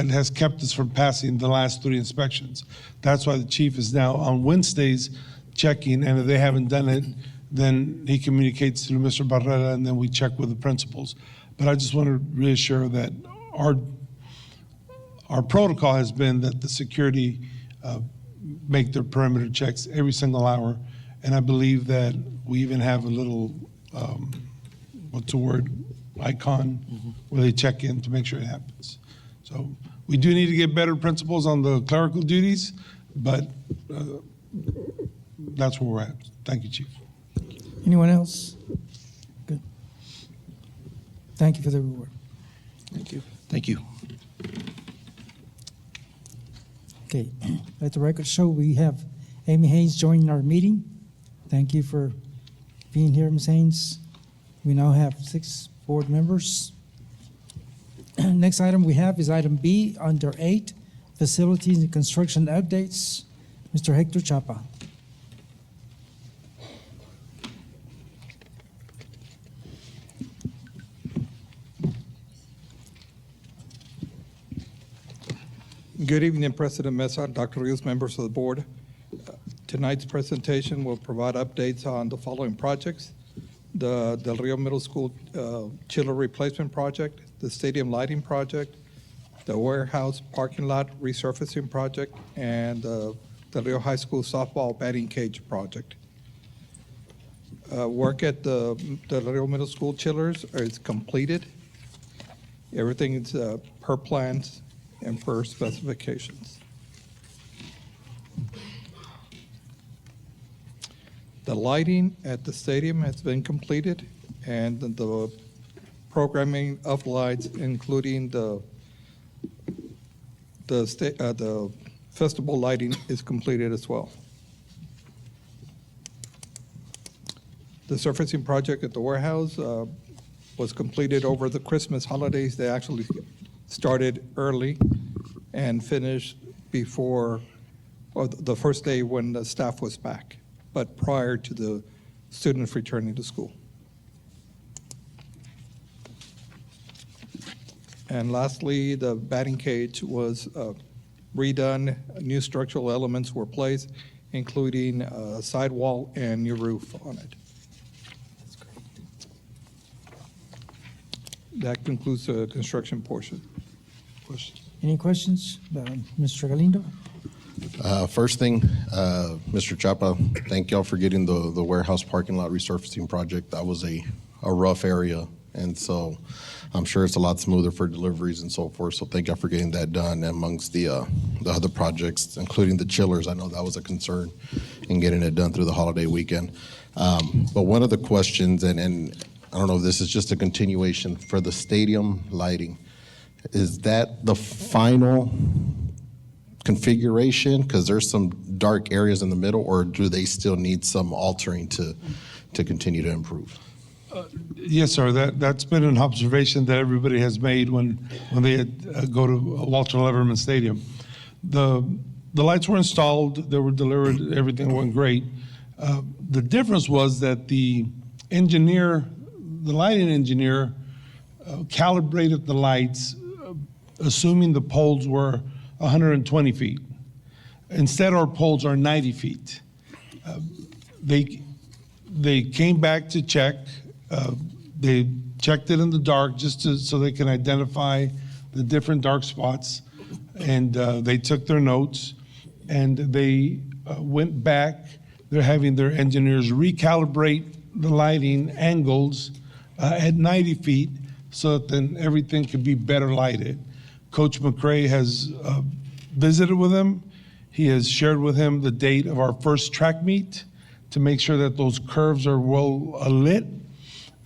has kept us from passing the last 3 inspections. That's why the chief is now on Wednesdays checking, and if they haven't done it, then he communicates through Mr. Barrera, and then we check with the principals. But I just want to reassure that our protocol has been that the security make their perimeter checks every single hour, and I believe that we even have a little, icon where they check in to make sure it happens. So we do need to get better principals on the clerical duties, but that's where we're at. Thank you, Chief. Anyone else? Good. Thank you for the report. Thank you. Thank you. Okay, let the record show we have Amy Haynes joining our meeting. Thank you for being here, Ms. Haynes. We now have 6 board members. Next item we have is item B under 8, facilities and construction updates. Mr. Hector Chapa. Good evening, President Mesa, Dr. Rios, members of the board. Tonight's presentation will provide updates on the following projects: the Del Rio Middle School chiller replacement project, the stadium lighting project, the warehouse parking lot resurfacing project, and the Del Rio High School softball batting cage project. Work at the Del Rio Middle School chillers is completed. Everything is per plans and per specifications. The lighting at the stadium has been completed, and the programming of lights, including the festival lighting, is completed as well. The surfacing project at the warehouse was completed over the Christmas holidays. They actually started early and finished before, or the first day when the staff was back, but prior to the students returning to school. And lastly, the batting cage was redone. New structural elements were placed, including a sidewall and new roof on it. That concludes the construction portion. Any questions? Mr. Galindo? First thing, Mr. Chapa, thank y'all for getting the warehouse parking lot resurfacing project. That was a rough area, and so I'm sure it's a lot smoother for deliveries and so forth. So thank y'all for getting that done. Amongst the other projects, including the chillers, I know that was a concern in getting it done through the holiday weekend. But one of the questions, and I don't know if this is just a continuation for the stadium lighting, is that the final configuration? Because there's some dark areas in the middle, or do they still need some altering to continue to improve? Yes, sir. That's been an observation that everybody has made when they go to Walter Leverman Stadium. The lights were installed, they were delivered, everything went great. The difference was that the lighting engineer calibrated the lights, assuming the poles were 120 feet. Instead, our poles are 90 feet. They came back to check. They checked it in the dark so they can identify the different dark spots, and they took their notes, and they went back. They're having their engineers recalibrate the lighting angles at 90 feet so that then everything could be better lighted. Coach McCray has visited with him. He has shared with him the date of our first track meet to make sure that those curves are well lit.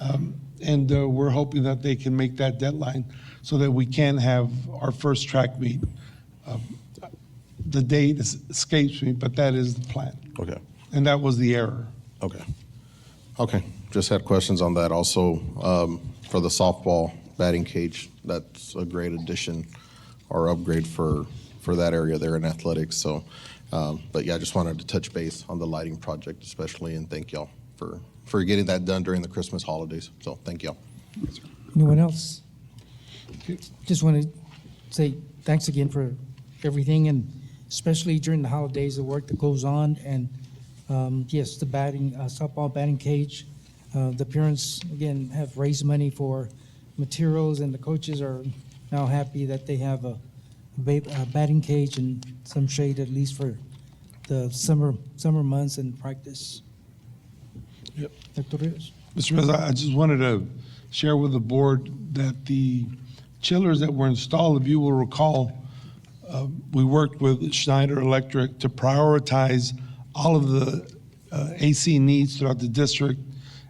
And we're hoping that they can make that deadline so that we can have our first track meet. The date escapes me, but that is the plan. Okay. And that was the error. Okay. Just had questions on that. Also, for the softball batting cage, that's a great addition or upgrade for that area there in athletics. So, but yeah, I just wanted to touch base on the lighting project especially, and thank y'all for getting that done during the Christmas holidays. So thank y'all. Anyone else? Just want to say thanks again for everything, and especially during the holidays, the work that goes on. And yes, the softball batting cage. The parents, again, have raised money for materials, and the coaches are now happy that they have a batting cage and some shade, at least for the summer months and practice. Yep. Dr. Rios. Mr. President, I just wanted to share with the board that the chillers that were installed, if you will recall, we worked with Schneider Electric to prioritize all of the AC needs throughout the district,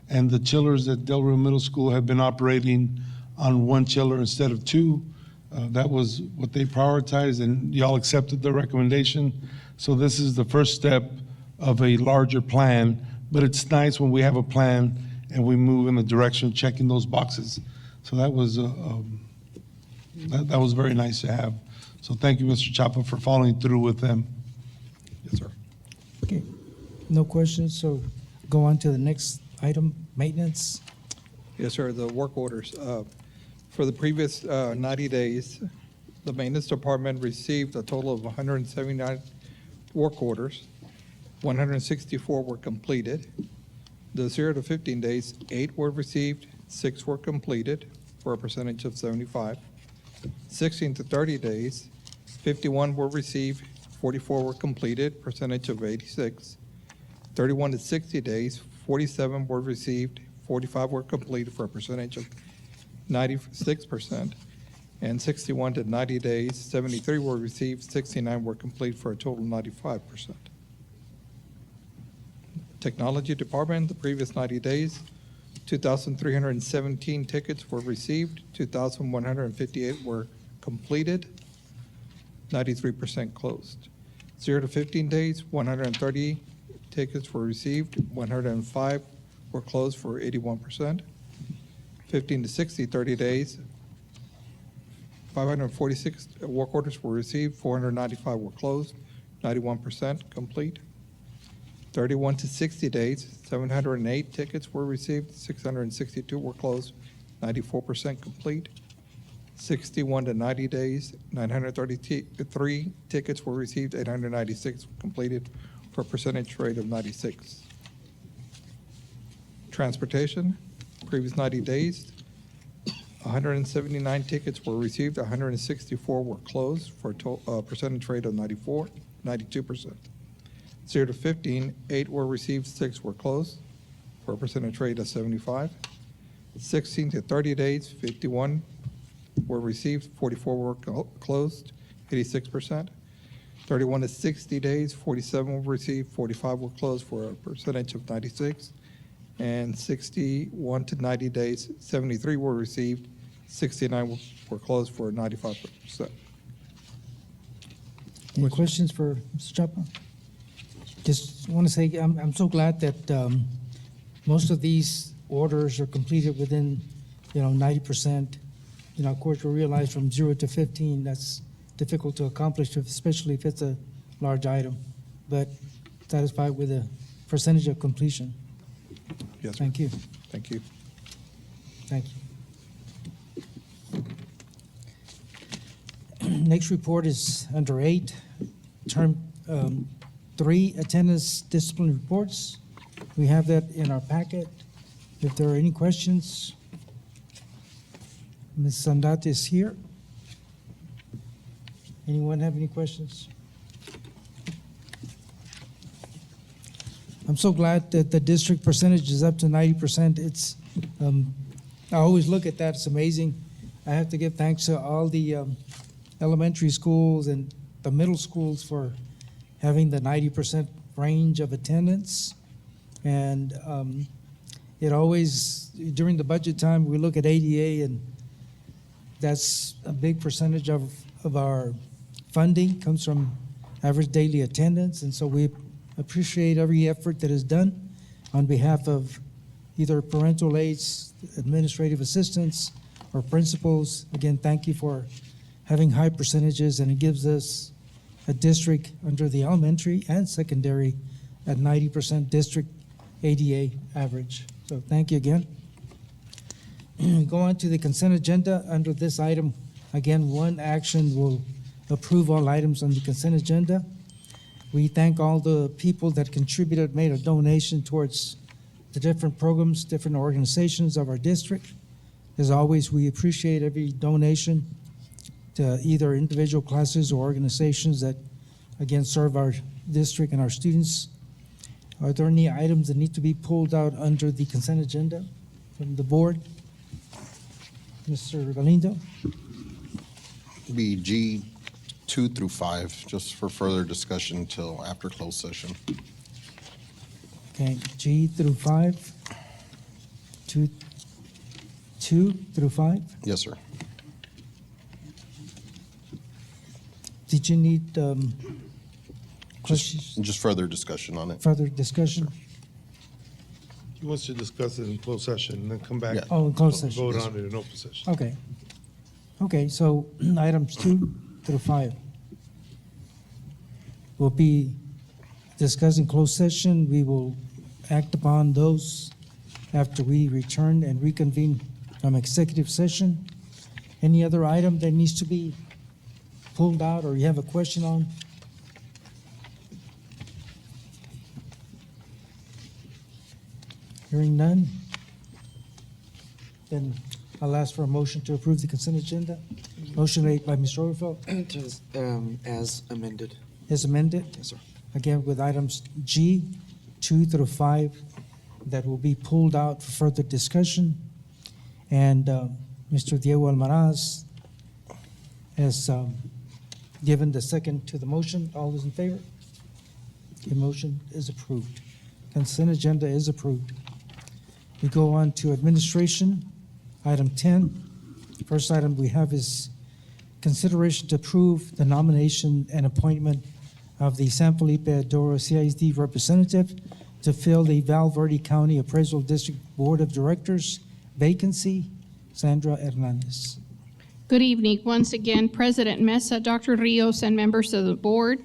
and the chillers at Del Rio Middle School have been operating on one chiller instead of two. That was what they prioritized, and y'all accepted the recommendation. So this is the first step of a larger plan, but it's nice when we have a plan and we move in the direction of checking those boxes. So that was that was very nice to have. So thank you, Mr. Chapa, for following through with them. Yes, sir. Okay, no questions, so go on to the next item, maintenance. Yes, sir, the work orders. For the previous 90 days, the maintenance department received a total of 179 work orders. 164 were completed. The 0 to 15 days, 8 were received, 6 were completed, for a percentage of 75. 16 to 30 days, 51 were received, 44 were completed, percentage of 86. 31 to 60 days, 47 were received, 45 were completed, for a percentage of 96%. And 61 to 90 days, 73 were received, 69 were complete, for a total of 95%. Technology department, the previous 90 days, 2,317 tickets were received, 2,158 were completed, 93% closed. 0 to 15 days, 130 tickets were received, 105 were closed for 81%. 15 to 60, 30 days, 546 work orders were received, 495 were closed, 91% complete. 31 to 60 days, 708 tickets were received, 662 were closed, 94% complete. 61 to 90 days, 933 tickets were received, 896 completed, for a percentage rate of 96. Transportation, previous 90 days, 179 tickets were received, 164 were closed, for a percentage rate of 92%. 0 to 15, 8 were received, 6 were closed, for a percentage rate of 75. 16 to 30 days, 51 were received, 44 were closed, 86%. 31 to 60 days, 47 were received, 45 were closed, for a percentage of 96. And 61 to 90 days, 73 were received, 69 were closed, for 95%. Any questions for Mr. Chapa? Just want to say I'm so glad that most of these orders are completed within 90%. Of course, we realize from 0 to 15 that's difficult to accomplish, especially if it's a large item, but satisfied with a percentage of completion. Yes, sir. Thank you. Thank you. Thank you. Next report is under 8, term 3, attendance discipline reports. We have that in our packet. If there are any questions, Ms. Sandat is here. Anyone have any questions? I'm so glad that the district percentage is up to 90%. It's, I always look at that, it's amazing. I have to give thanks to all the elementary schools and the middle schools for having the 90% range of attendance. And it always, during the budget time, we look at ADA, and that's a big percentage of our funding comes from average daily attendance. And so we appreciate every effort that is done on behalf of either parental aides, administrative assistants, or principals. Again, thank you for having high percentages, and it gives us a district under the elementary and secondary at 90% district ADA average. So thank you again. Go on to the consent agenda. Under this item, again, one action will approve all items on the consent agenda. We thank all the people that contributed, made a donation towards the different programs, different organizations of our district. As always, we appreciate every donation to either individual classes or organizations that, again, serve our district and our students. Are there any items that need to be pulled out under the consent agenda from the board? Mr. Galindo? Be G 2 through 5, just for further discussion till after closed session. Okay, G through 5, 2 through 5? Yes, sir. Did you need questions, Just further discussion on it. further discussion? He wants to discuss it in closed session and then come back. Yeah. Oh, in closed session. Vote on it in open session. Okay. Okay, so items 2 through 5 will be discussed in closed session. We will act upon those after we return and reconvene from executive session. Any other item that needs to be pulled out or you have a question on? Hearing none, then I'll ask for a motion to approve the consent agenda. Motion made by Mr. Overfeld, As amended. as amended. Yes, sir. Again, with items G, 2 through 5, that will be pulled out for further discussion. And Mr. Diego Almaraz has given the second to the motion. All those in favor? The motion is approved. Consent agenda is approved. We go on to administration, item 10. First item we have is consideration to approve the nomination and appointment of the San Felipe Adoro CISD representative to fill the Val Verde County Appraisal District Board of Directors vacancy. Sandra Hernandez. Good evening. Once again, President Mesa, Dr. Rios, and members of the board,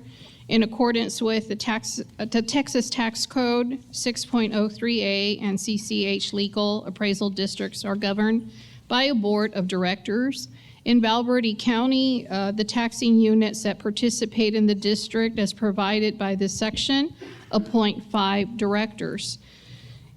in accordance with the Texas Tax Code 6.03A and CCH legal appraisal districts are governed by a board of directors. In Val Verde County, the taxing units that participate in the district as provided by this section appoint 5 directors.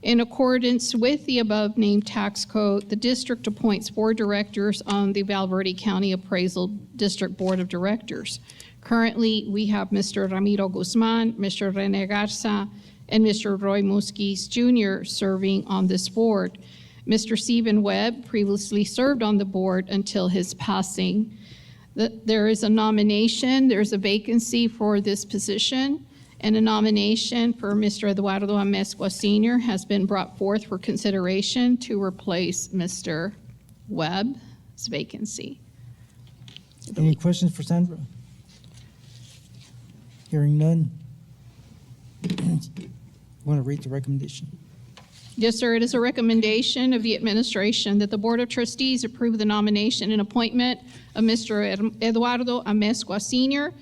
In accordance with the above-named tax code, the district appoints 4 directors on the Val Verde County Appraisal District Board of Directors. Currently, we have Mr. Ramiro Guzman, Mr. Rene Garza, and Mr. Roy Musquiz Jr. serving on this board. Mr. Stephen Webb previously served on the board until his passing. There is a nomination, there's a vacancy for this position, and a nomination for Mr. Eduardo Amezcua Sr. has been brought forth for consideration to replace Mr. Webb's vacancy. Any questions for Sandra? Hearing none. Want to read the recommendation? Yes, sir. It is a recommendation of the administration that the Board of Trustees approve the nomination and appointment of Mr. Eduardo Amezcua Sr.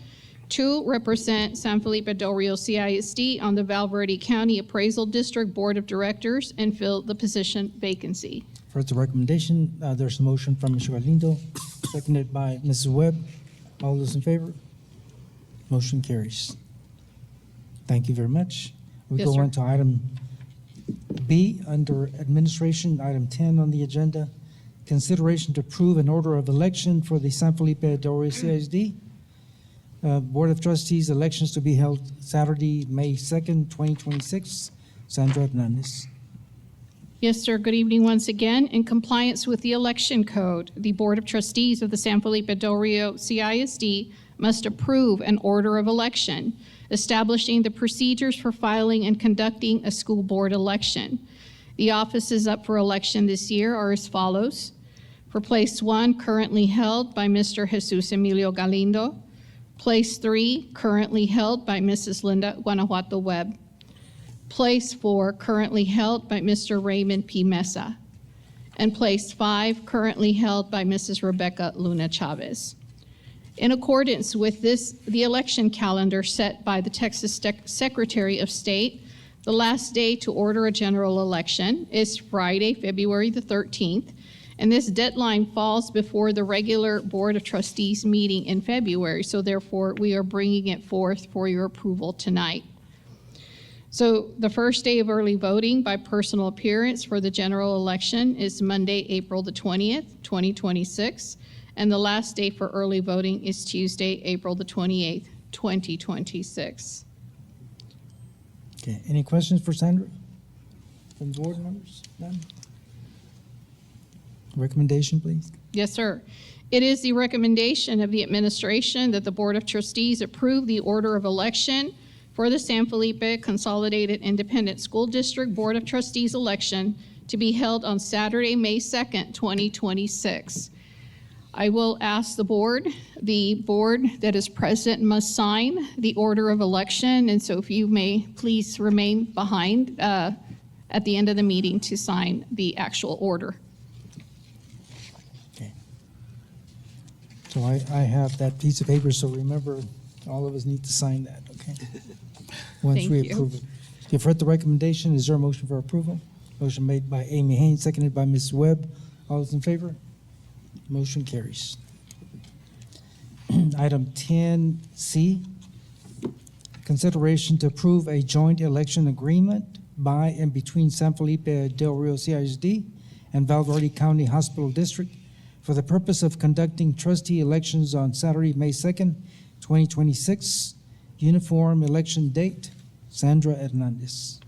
to represent San Felipe Del Rio CISD on the Val Verde County Appraisal District Board of Directors and fill the position vacancy. First, the recommendation, there's a motion from Mr. Galindo, seconded by Mrs. Webb. All those in favor? Motion carries. Thank you very much. We Yes, go sir. on to item B, under administration, item 10 on the agenda. Consideration to approve an order of election for the San Felipe Del Rio CISD. Board of Trustees elections to be held Saturday, May 2nd, 2026. Sandra Hernandez. Yes, sir. Good evening once again. In compliance with the election code, the Board of Trustees of the San Felipe Del Rio CISD must approve an order of election establishing the procedures for filing and conducting a school board election. The offices up for election this year are as follows. For place 1, currently held by Mr. Jesus Emilio Galindo. Place 3, currently held by Mrs. Linda Guanajuato Webb. Place 4, currently held by Mr. Raymond P. Mesa. And place 5, currently held by Mrs. Rebecca Luna Chavez. In accordance with the election calendar set by the Texas Secretary of State, the last day to order a general election is Friday, February the 13th, and this deadline falls before the regular Board of Trustees meeting in February, so therefore we are bringing it forth for your approval tonight. So the first day of early voting by personal appearance for the general election is Monday, April the 20th, 2026. And the last day for early voting is Tuesday, April the 28th, 2026. Okay, any questions for Sandra from board members? None? Recommendation, please. Yes, sir. It is the recommendation of the administration that the Board of Trustees approve the order of election for the San Felipe Consolidated Independent School District Board of Trustees election to be held on Saturday, May 2nd, 2026. I will ask the board that is present must sign the order of election, and so if you may please remain behind at the end of the meeting to sign the actual order. So I have that piece of paper, so remember, all of us need to sign that, okay? Once Thank we you. approve it. You've heard the recommendation. Is there a motion for approval? Motion made by Amy Haynes, seconded by Ms. Webb. All those in favor? Motion carries. Item 10C, consideration to approve a joint election agreement by and between San Felipe Del Rio CISD and Valverde County Hospital District for the purpose of conducting trustee elections on Saturday, May 2nd, 2026. Uniform election date, Sandra Hernandez.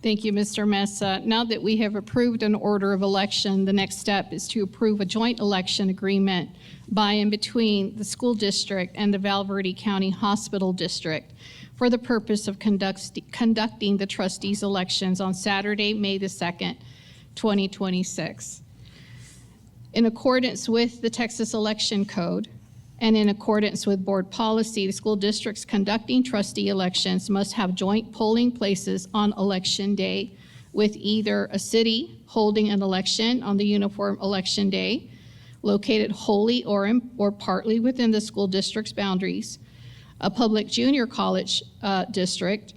Thank you, Mr. Mesa. Now that we have approved an order of election, the next step is to approve a joint election agreement by and between the school district and the Valverde County Hospital District for the purpose of conducting the trustees elections on Saturday, May the 2nd, 2026. In accordance with the Texas Election Code and in accordance with board policy, the school districts conducting trustee elections must have joint polling places on election day with either a city holding an election on the uniform election day, located wholly or partly within the school district's boundaries, a public junior college district,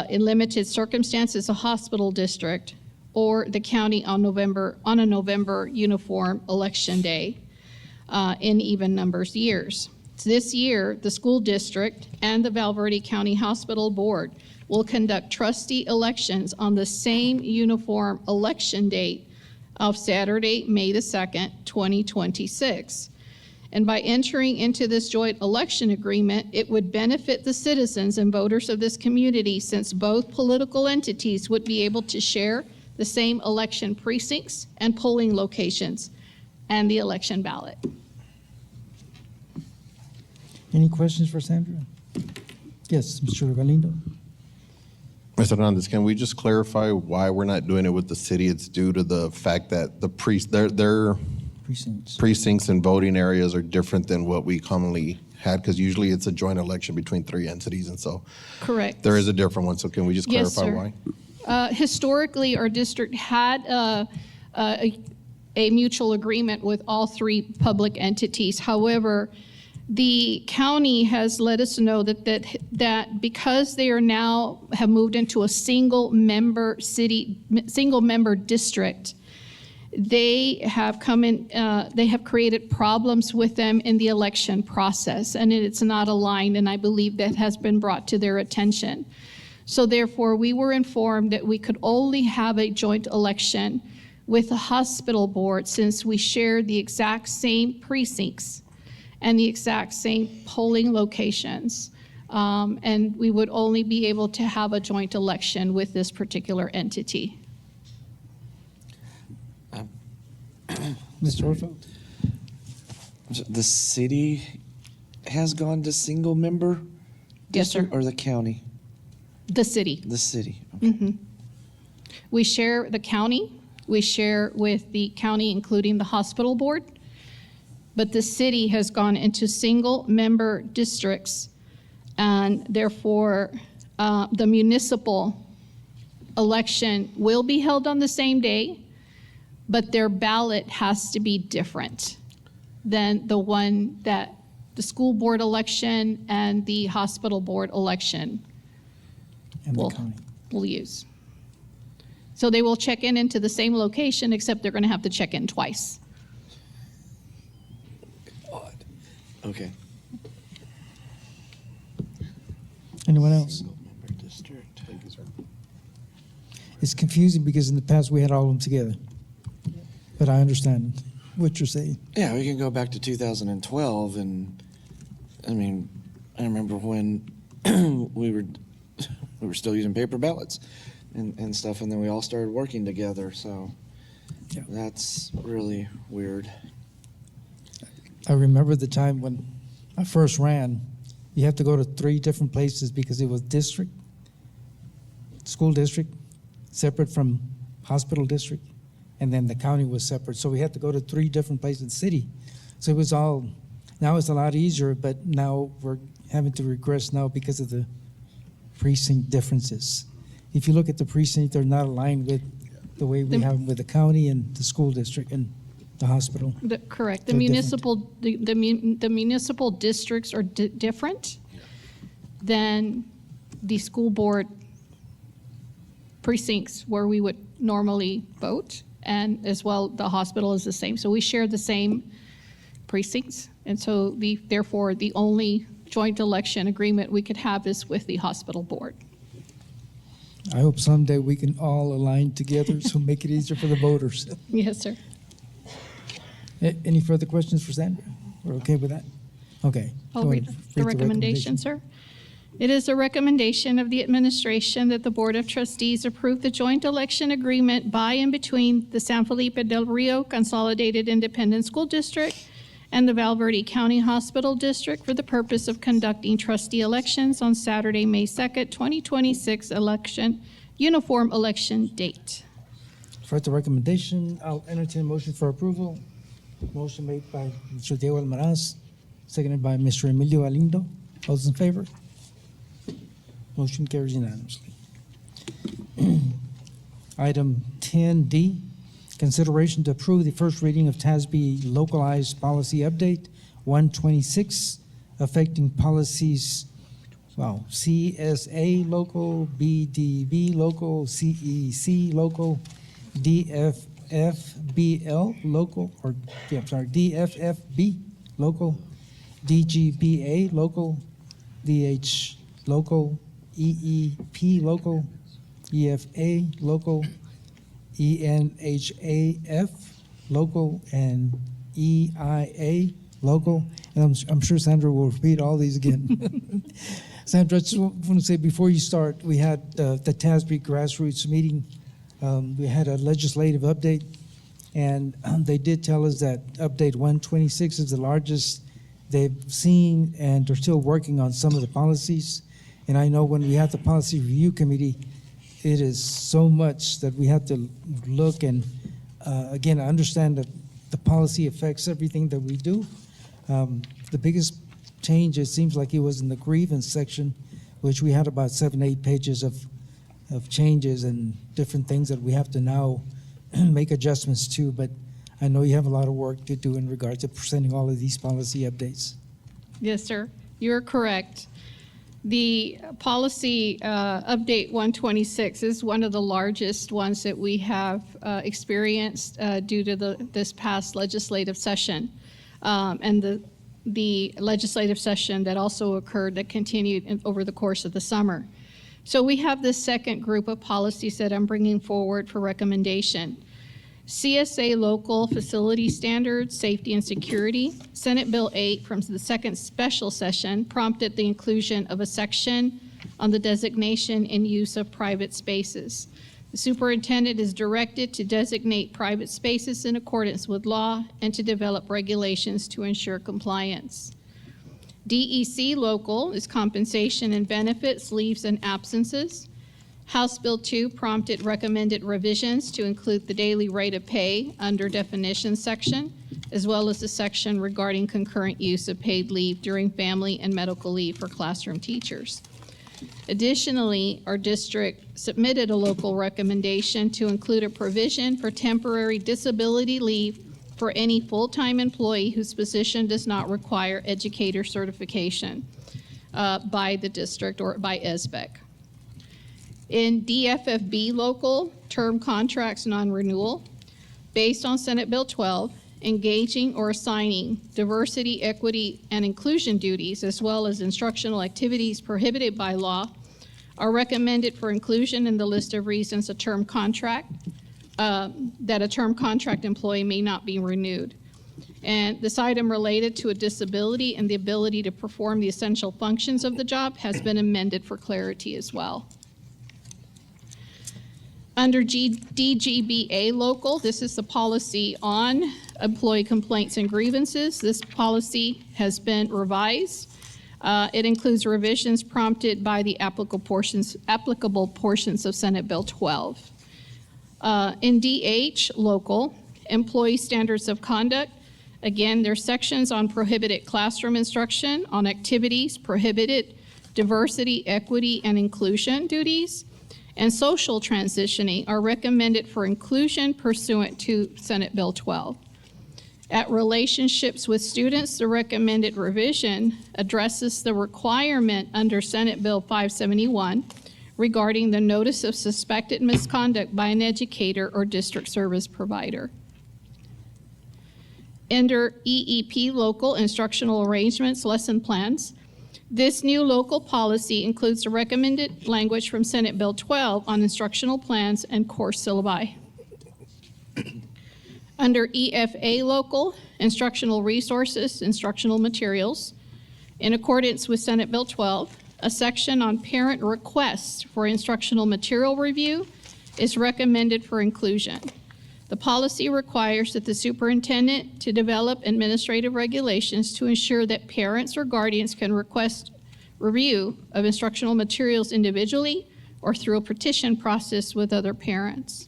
in limited circumstances, a hospital district, or the county on a November uniform election day in even numbers years. This year, the school district and the Valverde County Hospital Board will conduct trustee elections on the same uniform election date of Saturday, May the 2nd, 2026. And by entering into this joint election agreement, it would benefit the citizens and voters of this community since both political entities would be able to share the same election precincts and polling locations and the election ballot. Any questions for Sandra? Yes, Mr. Galindo. Mr. Hernandez, can we just clarify why we're not doing it with the city? It's due to the fact that their precincts and voting areas are different than what we commonly had, because usually it's a joint election between three entities, and so Correct. there is a different one. So can we just Yes, clarify sir. why? Historically, our district had a mutual agreement with all three public entities. However, the county has let us know that because they are now have moved into a single member district, they have they have created problems with them in the election process, and it's not aligned, and I believe that has been brought to their attention. So therefore, we were informed that we could only have a joint election with the hospital board since we shared the exact same precincts and the exact same polling locations. And we would only be able to have a joint election with this particular entity. Mr. Orfeld? The city has gone to single member Yes, sir. district or the county? The city. The city. We share the county. We share with the county, including the hospital board. But the city has gone into single member districts, and therefore the municipal election will be held on the same day, but their ballot has to be different than the one that the school board election and the hospital board election will use. So they will check in into the same location, except they're going to have to check in twice. Okay. Anyone else? Member district. Thank you, sir. It's confusing because in the past we had all of them together. But I understand what you're saying. Yeah, we can go back to 2012, and I mean, I remember when we were still using paper ballots and stuff, and then we all started working together. So that's really weird. I remember the time when I first ran, you have to go to 3 different places because it was district, school district, separate from hospital district, and then the county was separate. So we had to go to 3 different places in the city. So it was all, now it's a lot easier, but now we're having to regress now because of the precinct differences. If you look at the precinct, they're not aligned with the way we have them with the county and the school district and the hospital. Correct. The They're municipal, the municipal districts are different than the school board precincts where we would normally vote, and as well, the hospital is the same. So we share the same precincts, and so therefore, the only joint election agreement we could have is with the hospital board. I hope someday we can all align together so make it easier for the voters. Yes, sir. Any further questions for Sandra? We're okay with that? Okay. I'll Go read ahead. the recommendation, sir. It is a recommendation of the administration that the Board of Trustees approve the joint election agreement by and between the San Felipe del Rio Consolidated Independent School District and the Val Verde County Hospital District for the purpose of conducting trustee elections on Saturday, May 2nd, 2026 uniform election date. For the recommendation, I'll entertain a motion for approval. Motion made by Mr. Diego Almaraz, seconded by Mr. Emilio Galindo. All those in favor? Motion carries unanimously. Item 10D, consideration to approve the first reading of TASB Localized Policy Update 126, affecting policies, CSA local, BDB local, CEC local, DFFBL local, DFFB local, DGBA local, DH local, EEP local, EFA local, ENHAF local, and EIA local. And I'm sure Sandra will repeat all these again. Sandra, I just want to say before you start, we had the TASB grassroots meeting. We had a legislative update, and they did tell us that update 126 is the largest they've seen, and they're still working on some of the policies. And I know when we have the policy review committee, it is so much that we have to look and, again, I understand that the policy affects everything that we do. The biggest change, it seems like it was in the grievance section, which we had about 7-8 pages of changes and different things that we have to now make adjustments to. But I know you have a lot of work to do in regards to presenting all of these policy updates. Yes, sir. You're correct. The policy update 126 is one of the largest ones that we have experienced due to this past legislative session, and the legislative session that also occurred that continued over the course of the summer. So we have this second group of policies that I'm bringing forward for recommendation. CSA Local Facility Standards, Safety and Security. Senate Bill 8 from the second special session prompted the inclusion of a section on the designation and use of private spaces. The superintendent is directed to designate private spaces in accordance with law and to develop regulations to ensure compliance. DEC Local is compensation and benefits, leaves and absences. House Bill 2 prompted recommended revisions to include the daily rate of pay under definitions section, as well as the section regarding concurrent use of paid leave during family and medical leave for classroom teachers. Additionally, our district submitted a local recommendation to include a provision for temporary disability leave for any full-time employee whose position does not require educator certification by the district or by SBEC. In DFFB local, term contracts non-renewal, based on Senate Bill 12, engaging or assigning diversity, equity, and inclusion duties, as well as instructional activities prohibited by law, are recommended for inclusion in the list of reasons a term contract, that a term contract employee may not be renewed. And this item related to a disability and the ability to perform the essential functions of the job has been amended for clarity as well. Under DGBA local, this is the policy on employee complaints and grievances. This policy has been revised. It includes revisions prompted by the applicable portions of Senate Bill 12. In DH, local, employee standards of conduct. Again, there's sections on prohibited classroom instruction, on activities, prohibited diversity, equity, and inclusion duties, and social transitioning are recommended for inclusion pursuant to Senate Bill 12. At relationships with students, the recommended revision addresses the requirement under Senate Bill 571 regarding the notice of suspected misconduct by an educator or district service provider. Under EEP, local instructional arrangements, lesson plans, this new local policy includes the recommended language from Senate Bill 12 on instructional plans and course syllabi. Under EFA, local instructional resources, instructional materials, in accordance with Senate Bill 12, a section on parent requests for instructional material review is recommended for inclusion. The policy requires that the superintendent to develop administrative regulations to ensure that parents or guardians can request review of instructional materials individually or through a petition process with other parents.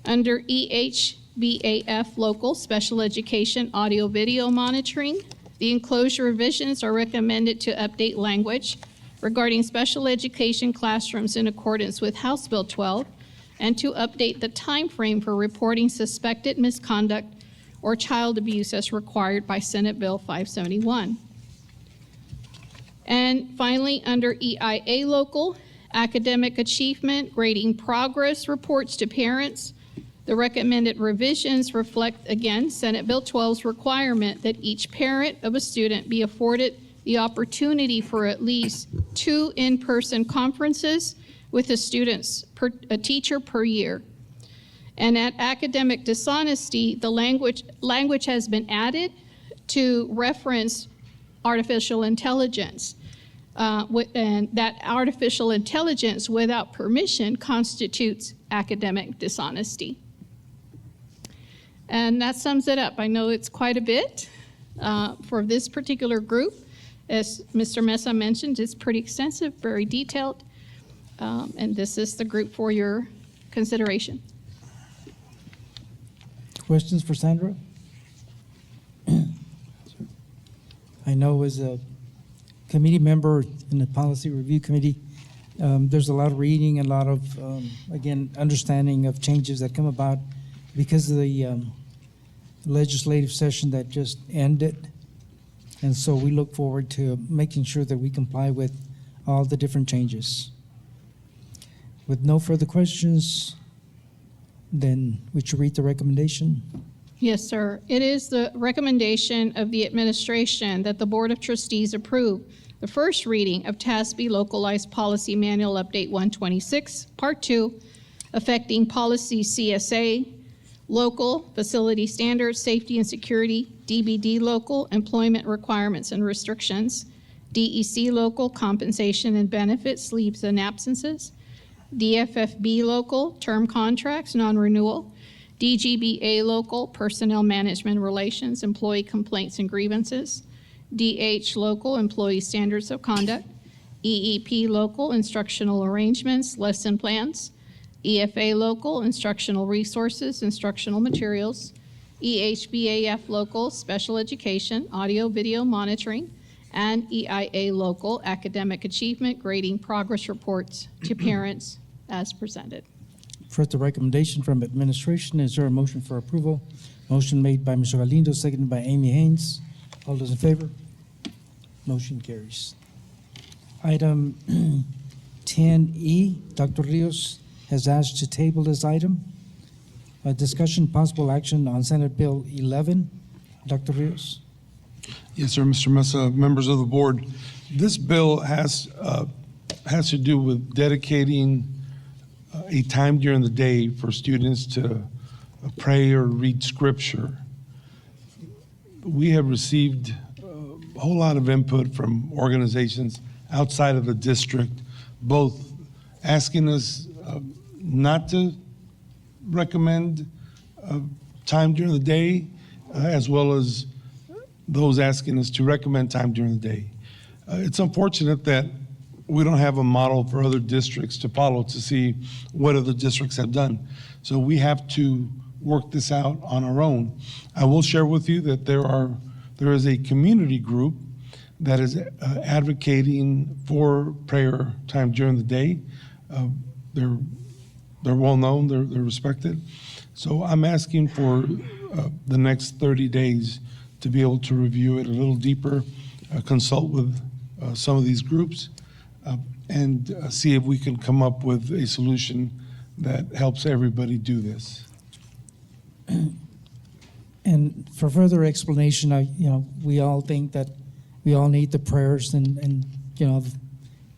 Under EHBAF, local special education audio-video monitoring, the enclosure revisions are recommended to update language regarding special education classrooms in accordance with House Bill 12 and to update the time frame for reporting suspected misconduct or child abuse as required by Senate Bill 571. And finally, under EIA local, academic achievement, grading progress reports to parents, the recommended revisions reflect, again, Senate Bill 12's requirement that each parent of a student be afforded the opportunity for at least 2 in-person conferences with the students, a teacher per year. And at academic dishonesty, the language has been added to reference artificial intelligence. And that artificial intelligence without permission constitutes academic dishonesty. And that sums it up. I know it's quite a bit for this particular group. As Mr. Mesa mentioned, it's pretty extensive, very detailed. And this is the group for your consideration. Questions for Sandra? I know as a committee member in the Policy Review Committee, there's a lot of reading and a lot of, again, understanding of changes that come about because of the legislative session that just ended. And so we look forward to making sure that we comply with all the different changes. With no further questions, then would you read the recommendation? Yes, sir. It is the recommendation of the administration that the Board of Trustees approve the first reading of TASB Localized Policy Manual Update 126, Part 2, affecting policy CSA, local, facility standards, safety and security, DBD local, employment requirements and restrictions, DEC local, compensation and benefits, leaves and absences, DFFB local, term contracts, non-renewal, DGBA local, personnel management relations, employee complaints and grievances, DH local, employee standards of conduct, EEP local, instructional arrangements, lesson plans, EFA local, instructional resources, instructional materials, EHBAF local, special education, audio video monitoring, and EIA local, academic achievement, grading progress reports to parents as presented. First, the recommendation from administration. Is there a motion for approval? Motion made by Mr. Galindo, seconded by Amy Haynes. All those in favor? Motion carries. Item 10E, Dr. Rios has asked to table this item. A discussion, possible action on Senate Bill 11. Dr. Rios. Yes, sir, Mr. Mesa, members of the board. This bill has to do with dedicating a time during the day for students to pray or read scripture. We have received a whole lot of input from organizations outside of the district, both asking us not to recommend time during the day, as well as those asking us to recommend time during the day. It's unfortunate that we don't have a model for other districts to follow to see what other districts have done. So we have to work this out on our own. I will share with you that there is a community group that is advocating for prayer time during the day. They're well known, they're respected. So I'm asking for the next 30 days to be able to review it a little deeper, consult with some of these groups, and see if we can come up with a solution that helps everybody do this. And for further explanation, we all think that we all need the prayers and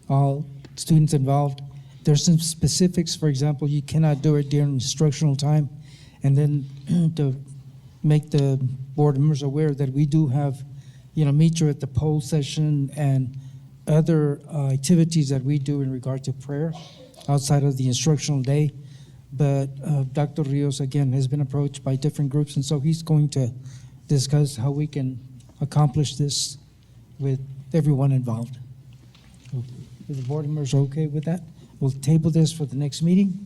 all students involved. There's some specifics. For example, you cannot do it during instructional time. And then to make the board members aware that we do have, meet you at the poll session and other activities that we do in regard to prayer outside of the instructional day. But Dr. Rios, again, has been approached by different groups, and so he's going to discuss how we can accomplish this with everyone involved. So, if the board members are okay with that, we'll table this for the next meeting.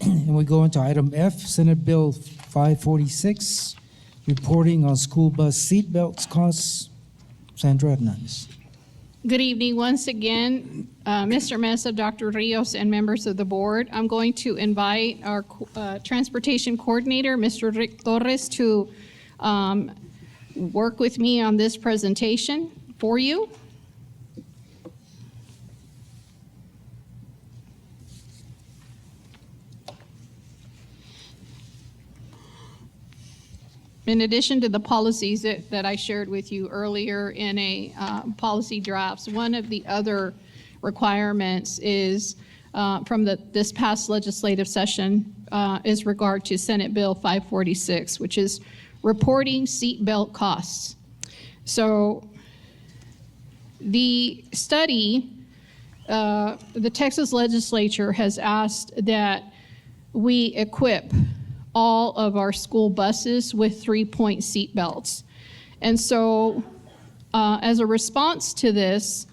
And we go into item F, Senate Bill 546, reporting on school bus seat belts costs. Sandra Hernandez. Good evening once again, Mr. Mesa, Dr. Rios, and members of the board. I'm going to invite our transportation coordinator, Mr. Rick Torres, to work with me on this presentation for you. In addition to the policies that I shared with you earlier in a policy drafts, one of the other requirements is from this past legislative session is regard to Senate Bill 546, which is reporting seatbelt costs. So the study, the Texas legislature has asked that we equip all of our school buses with 3-point seat belts. And so as a response to this,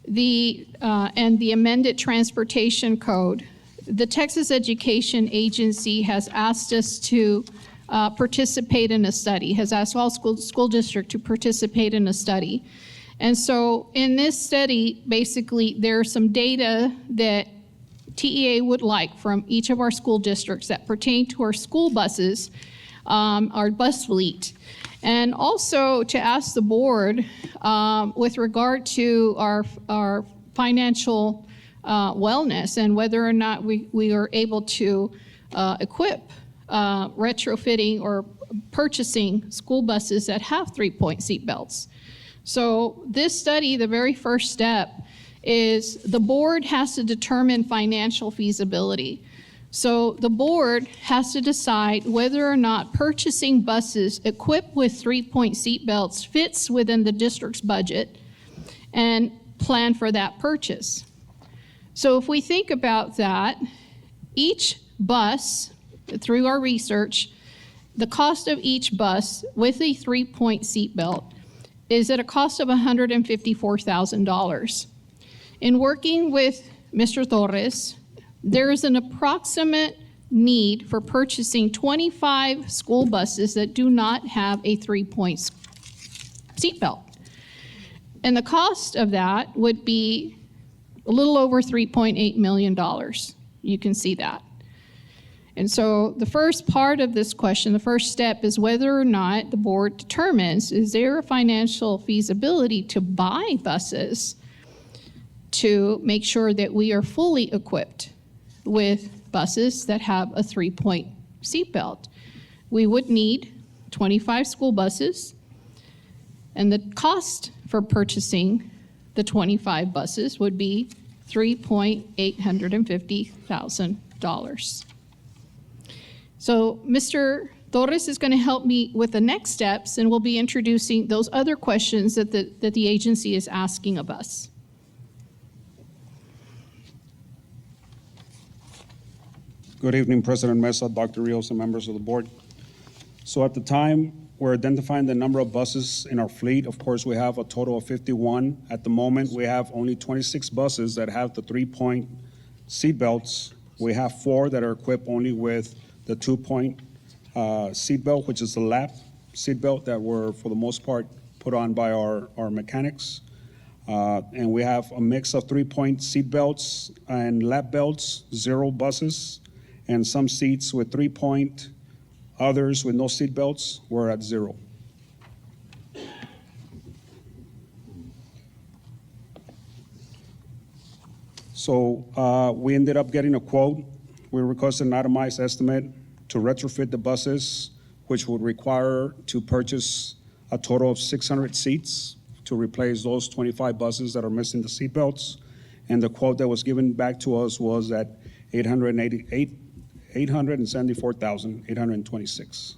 and the amended transportation code, the Texas Education Agency has asked us to participate in a study, has asked all school districts to participate in a study. And so in this study, basically, there's some data that TEA would like from each of our school districts that pertain to our school buses, our bus fleet. And also to ask the board with regard to our financial wellness and whether or not we are able to equip retrofitting or purchasing school buses that have 3-point seat belts. So this study, the very first step, is the board has to determine financial feasibility. So the board has to decide whether or not purchasing buses equipped with 3-point seat belts fits within the district's budget and plan for that purchase. So if we think about that, each bus, through our research, the cost of each bus with a 3-point seat belt is at a cost of $154,000. In working with Mr. Torres, there is an approximate need for purchasing 25 school buses that do not have a 3-point seatbelt. And the cost of that would be a little over $3.8 million. You can see that. And so the first part of this question, the first step, is whether or not the board determines, is there a financial feasibility to buy buses to make sure that we are fully equipped with buses that have a 3-point seatbelt. We would need 25 school buses, and the cost for purchasing the 25 buses would be $3,850,000. So Mr. Torres is going to help me with the next steps, and we'll be introducing those other questions that the agency is asking of us. Good evening, President Mesa, Dr. Rios, and members of the board. So at the time we're identifying the number of buses in our fleet. Of course, we have a total of 51. At the moment, we have only 26 buses that have the 3-point seat belts. We have 4 that are equipped only with the 2-point seat belt, which is the lap seat belt that were, for the most part, put on by our mechanics. And we have a mix of 3-point seat belts and lap belts, 0 buses, and some seats with 3-point. Others with no seat belts were at 0. So we ended up getting a quote. We requested an itemized estimate to retrofit the buses, which would require to purchase a total of 600 seats to replace those 25 buses that are missing the seat belts. And the quote that was given back to us was at $874,826.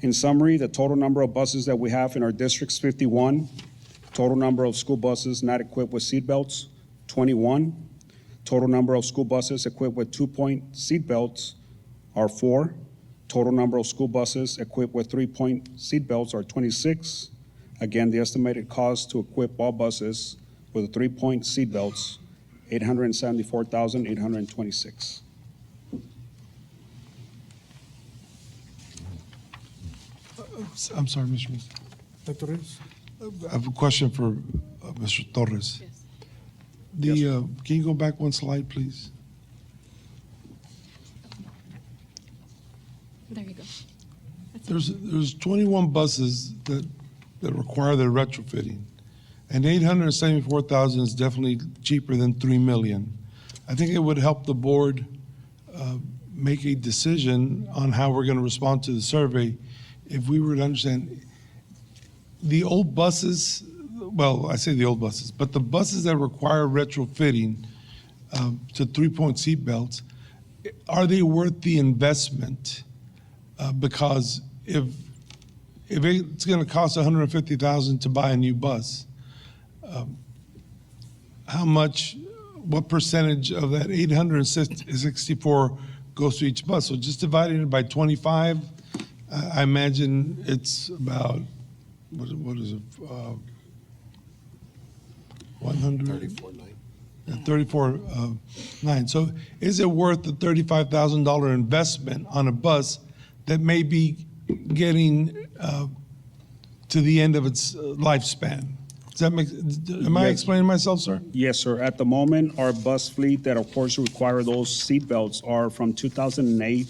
In summary, the total number of buses that we have in our district is 51. Total number of school buses not equipped with seat belts, 21. Total number of school buses equipped with 2-point seat belts are 4. Total number of school buses equipped with 3-point seat belts are 26. Again, the estimated cost to equip all buses with 3-point seat belts, $874,826. I'm sorry, Mr. Mesa. Dr. Rios? I have a question for Mr. Torres. Can you go back one slide, please? There you go. There's 21 buses that require the retrofitting, and 874,000 is definitely cheaper than 3 million. I think it would help the board make a decision on how we're going to respond to the survey if we were to understand the old buses. Well, I say the old buses, but the buses that require retrofitting to 3-point seat belts, are they worth the investment? Because if it's going to cost $150,000 to buy a new bus, what percentage of that 864 goes to each bus? So just dividing it by 25, I imagine it's about, what is it? 34.9. So is it worth the $35,000 investment on a bus that may be getting to the end of its lifespan? Does that make, am I explaining myself, sir? Yes, sir. At the moment, our bus fleet that of course require those seat belts are from 2008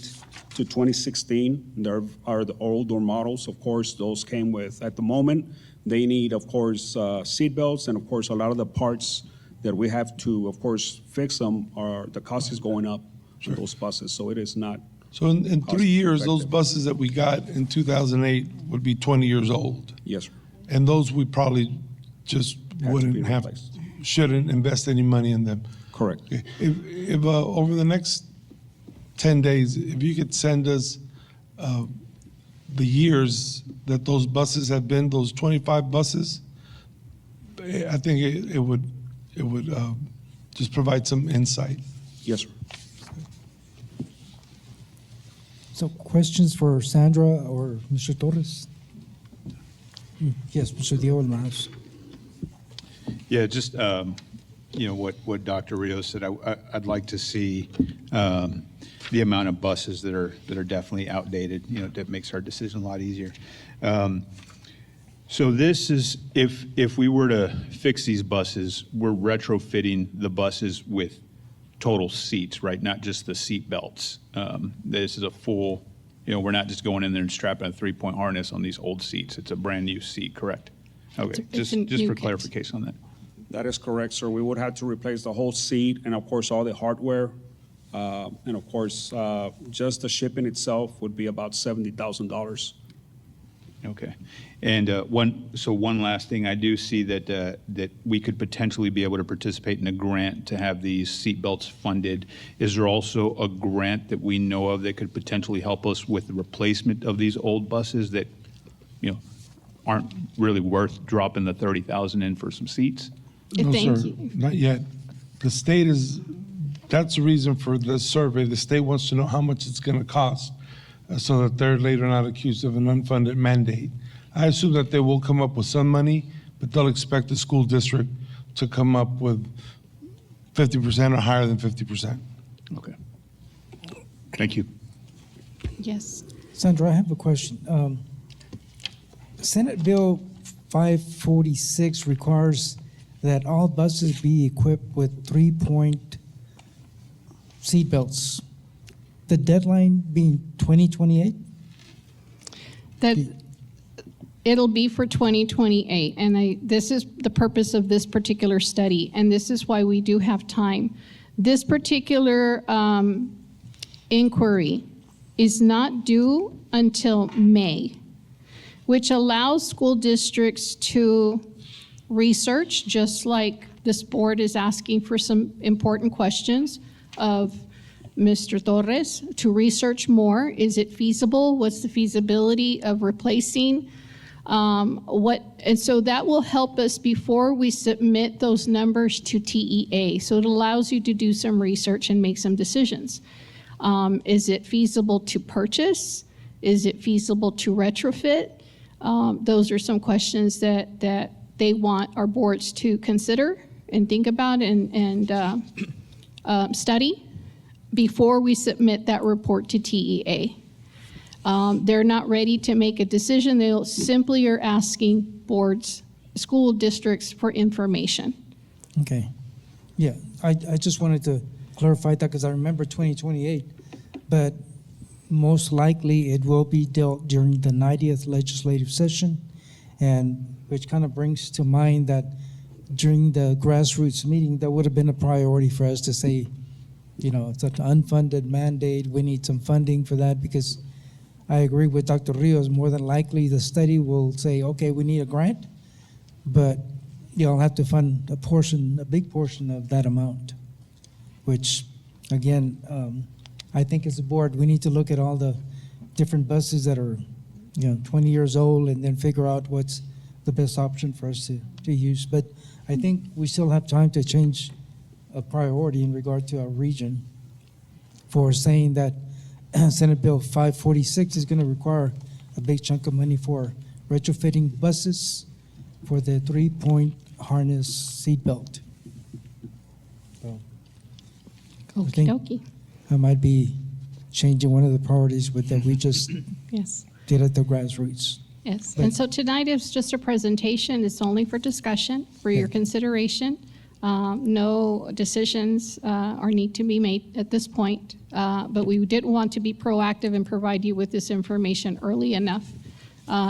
to 2016. There are the older models. Of course, those came with, at the moment, they need, of course, seat belts, and of course, a lot of the parts that we have to, of course, fix them the cost is going up for those buses. So it is not. So in 3 years, those buses that we got in 2008 would be 20 years old. Yes, sir. And those we probably just shouldn't invest any money in them. Correct. Okay. If over the next 10 days, if you could send us the years that those buses have been, those 25 buses, I think it would just provide some insight. Yes, sir. So questions for Sandra or Mr. Torres? Yes, Mr. Diego Almaraz. Yeah, just what Dr. Rios said. I'd like to see the amount of buses that are definitely outdated. That makes our decision a lot easier. So this is if we were to fix these buses, we're retrofitting the buses with total seats, right? Not just the seat belts. This is a full. We're not just going in there and strapping a 3-point harness on these old seats. It's a brand new seat, correct? Okay, just for clarification on that. That is correct, sir. We would have to replace the whole seat and, of course, all the hardware. And, of course, just the shipping itself would be about $70,000. Okay. And one last thing, I do see that we could potentially be able to participate in a grant to have these seatbelts funded. Is there also a grant that we know of that could potentially help us with the replacement of these old buses that, aren't really worth dropping the $30,000 in for some seats? No, sir, not yet. The state that's the reason for the survey. The state wants to know how much it's going to cost. so that they're later not accused of an unfunded mandate. I assume that they will come up with some money, but they'll expect the school district to come up with 50% or higher than 50%. Okay. Thank you. Yes. Sandra, I have a question. Senate Bill 546 requires that all buses be equipped with 3-point seatbelts. The deadline being 2028? That it'll be for 2028, and this is the purpose of this particular study, and this is why we do have time. This particular inquiry is not due until May, which allows school districts to research, just like this board is asking for some important questions of Mr. Torres, to research more. Is it feasible? What's the feasibility of replacing? And so that will help us before we submit those numbers to TEA. So it allows you to do some research and make some decisions. Is it feasible to purchase? Is it feasible to retrofit? Those are some questions that they want our boards to consider and think about and study before we submit that report to TEA. They're not ready to make a decision. They simply are asking boards, school districts for information. Okay. Yeah, I just wanted to clarify that because I remember 2028, but most likely it will be dealt during the 90th legislative session, and which kind of brings to mind that during the grassroots meeting, that would have been a priority for us to say, you know, it's an unfunded mandate. We need some funding for that because I agree with Dr. Rios. More than likely, the study will say, okay, we need a grant, but you'll have to fund a portion, a big portion of that amount, which, again, I think as a board, we need to look at all the different buses that are, 20 years old and then figure out what's the best option for us to use. But I think we still have time to change a priority in regard to our region for saying that Senate Bill 546 is going to require a big chunk of money for retrofitting buses for the 3-point harness seatbelt. So I think Okey-dokey. I might be changing one of the priorities with that we just Yes. did at the grassroots. Yes, But- and so tonight is just a presentation. It's only for discussion, for your consideration. No decisions are need to be made at this point, but we did want to be proactive and provide you with this information early enough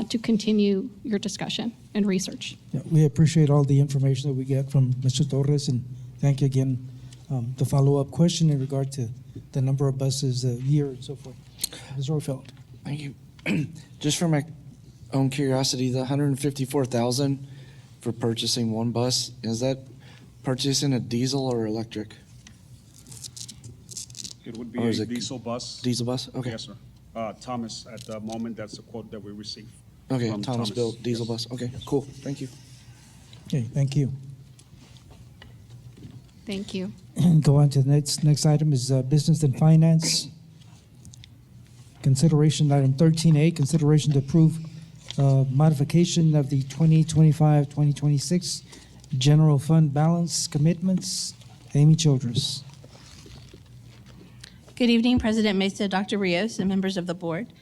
to continue your discussion and research. Yeah, we appreciate all the information that we get from Mr. Torres, and thank you again. The follow-up question in regard to the number of buses a year and so forth. Ms. Orfeld. Thank you. Just for my own curiosity, the 154,000 for purchasing one bus, is that purchasing a diesel or electric? It would be Or a is it diesel bus. Diesel bus? Okay. Yes, sir. Thomas, at the moment, that's the quote that we received. Okay, from Thomas built diesel Yes. bus. Okay, cool. Thank you. Okay, thank you. Thank you. Go on to the next item is business and finance. Consideration item 13A, consideration to approve modification of the 2025-2026 general fund balance commitments. Amy Childress. Good evening, President Mesa, Dr. Rios, and members of the board.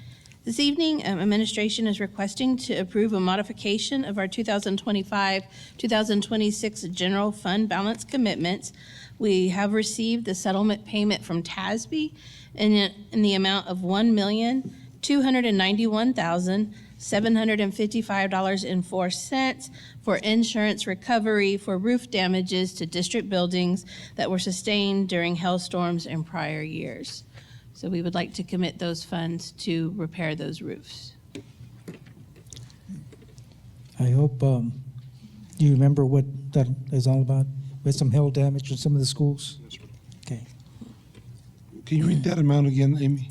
This evening, administration is requesting to approve a modification of our 2025-2026 general fund balance commitments. We have received the settlement payment from TASB in the amount of $1,291,755.04 for insurance recovery for roof damages to district buildings that were sustained during hailstorms in prior years. So we would like to commit those funds to repair those roofs. I hope you remember what that is all about with some hail damage in some of the schools. Okay. Can you read that amount again, Amy?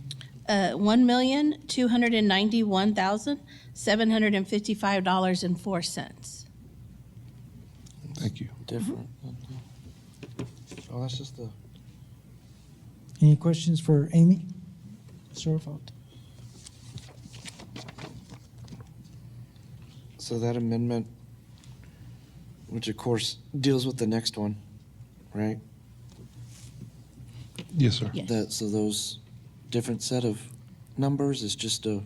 $1,291,755.04. Thank you. Different. Oh, that's just the. Any questions for Amy? Ms. Orfeld? So that amendment, which of course deals with the next one, right? Yes, sir. So those different set of numbers is just a,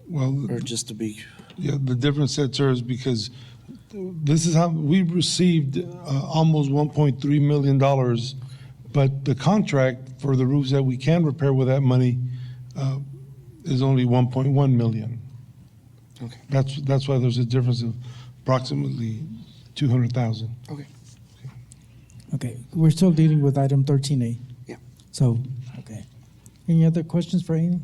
Well, or just to be, yeah, the difference, sir, is because this is how we received almost $1.3 million, but the contract for the roofs that we can repair with that money is only 1.1 million. Okay. That's why there's a difference of approximately 200,000. okay. Okay, we're still dealing with item 13A. Yeah. So, okay. Any other questions for Amy?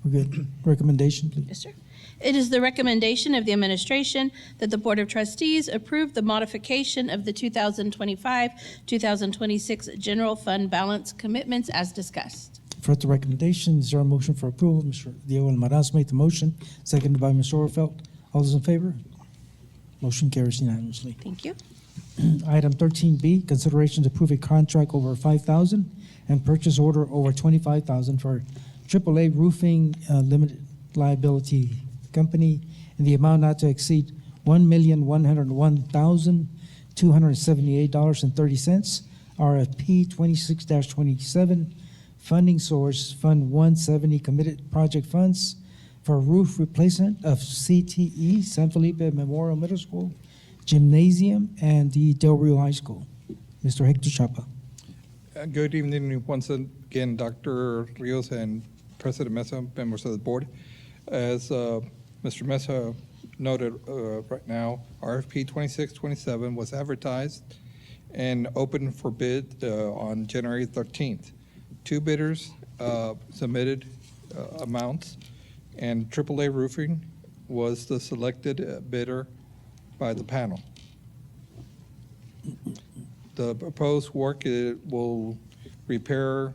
We're good. Recommendation, please. Yes, sir. It is the recommendation of the administration that the Board of Trustees approve the modification of the 2025-2026 general fund balance commitments as discussed. For the recommendation, is there a motion for approval? Mr. Diego Almaraz made the motion, seconded by Ms. Orfeld. All those in favor? Motion carries unanimously. Thank you. Item 13B, consideration to approve a contract over 5,000 and purchase order over 25,000 for AAA Roofing Limited Liability Company in the amount not to exceed $1,101,278.30. RFP 26-27, funding source Fund 170 committed project funds for roof replacement of CTE, San Felipe Memorial Middle School, Gymnasium, and the Del Rio High School. Mr. Hector Chapa. Good evening once again, Dr. Rios and President Mesa, members of the board. As Mr. Mesa noted right now, RFP 2627 was advertised and opened for bid on January 13th. 2 bidders submitted amounts, and AAA Roofing was the selected bidder by the panel. The proposed work will repair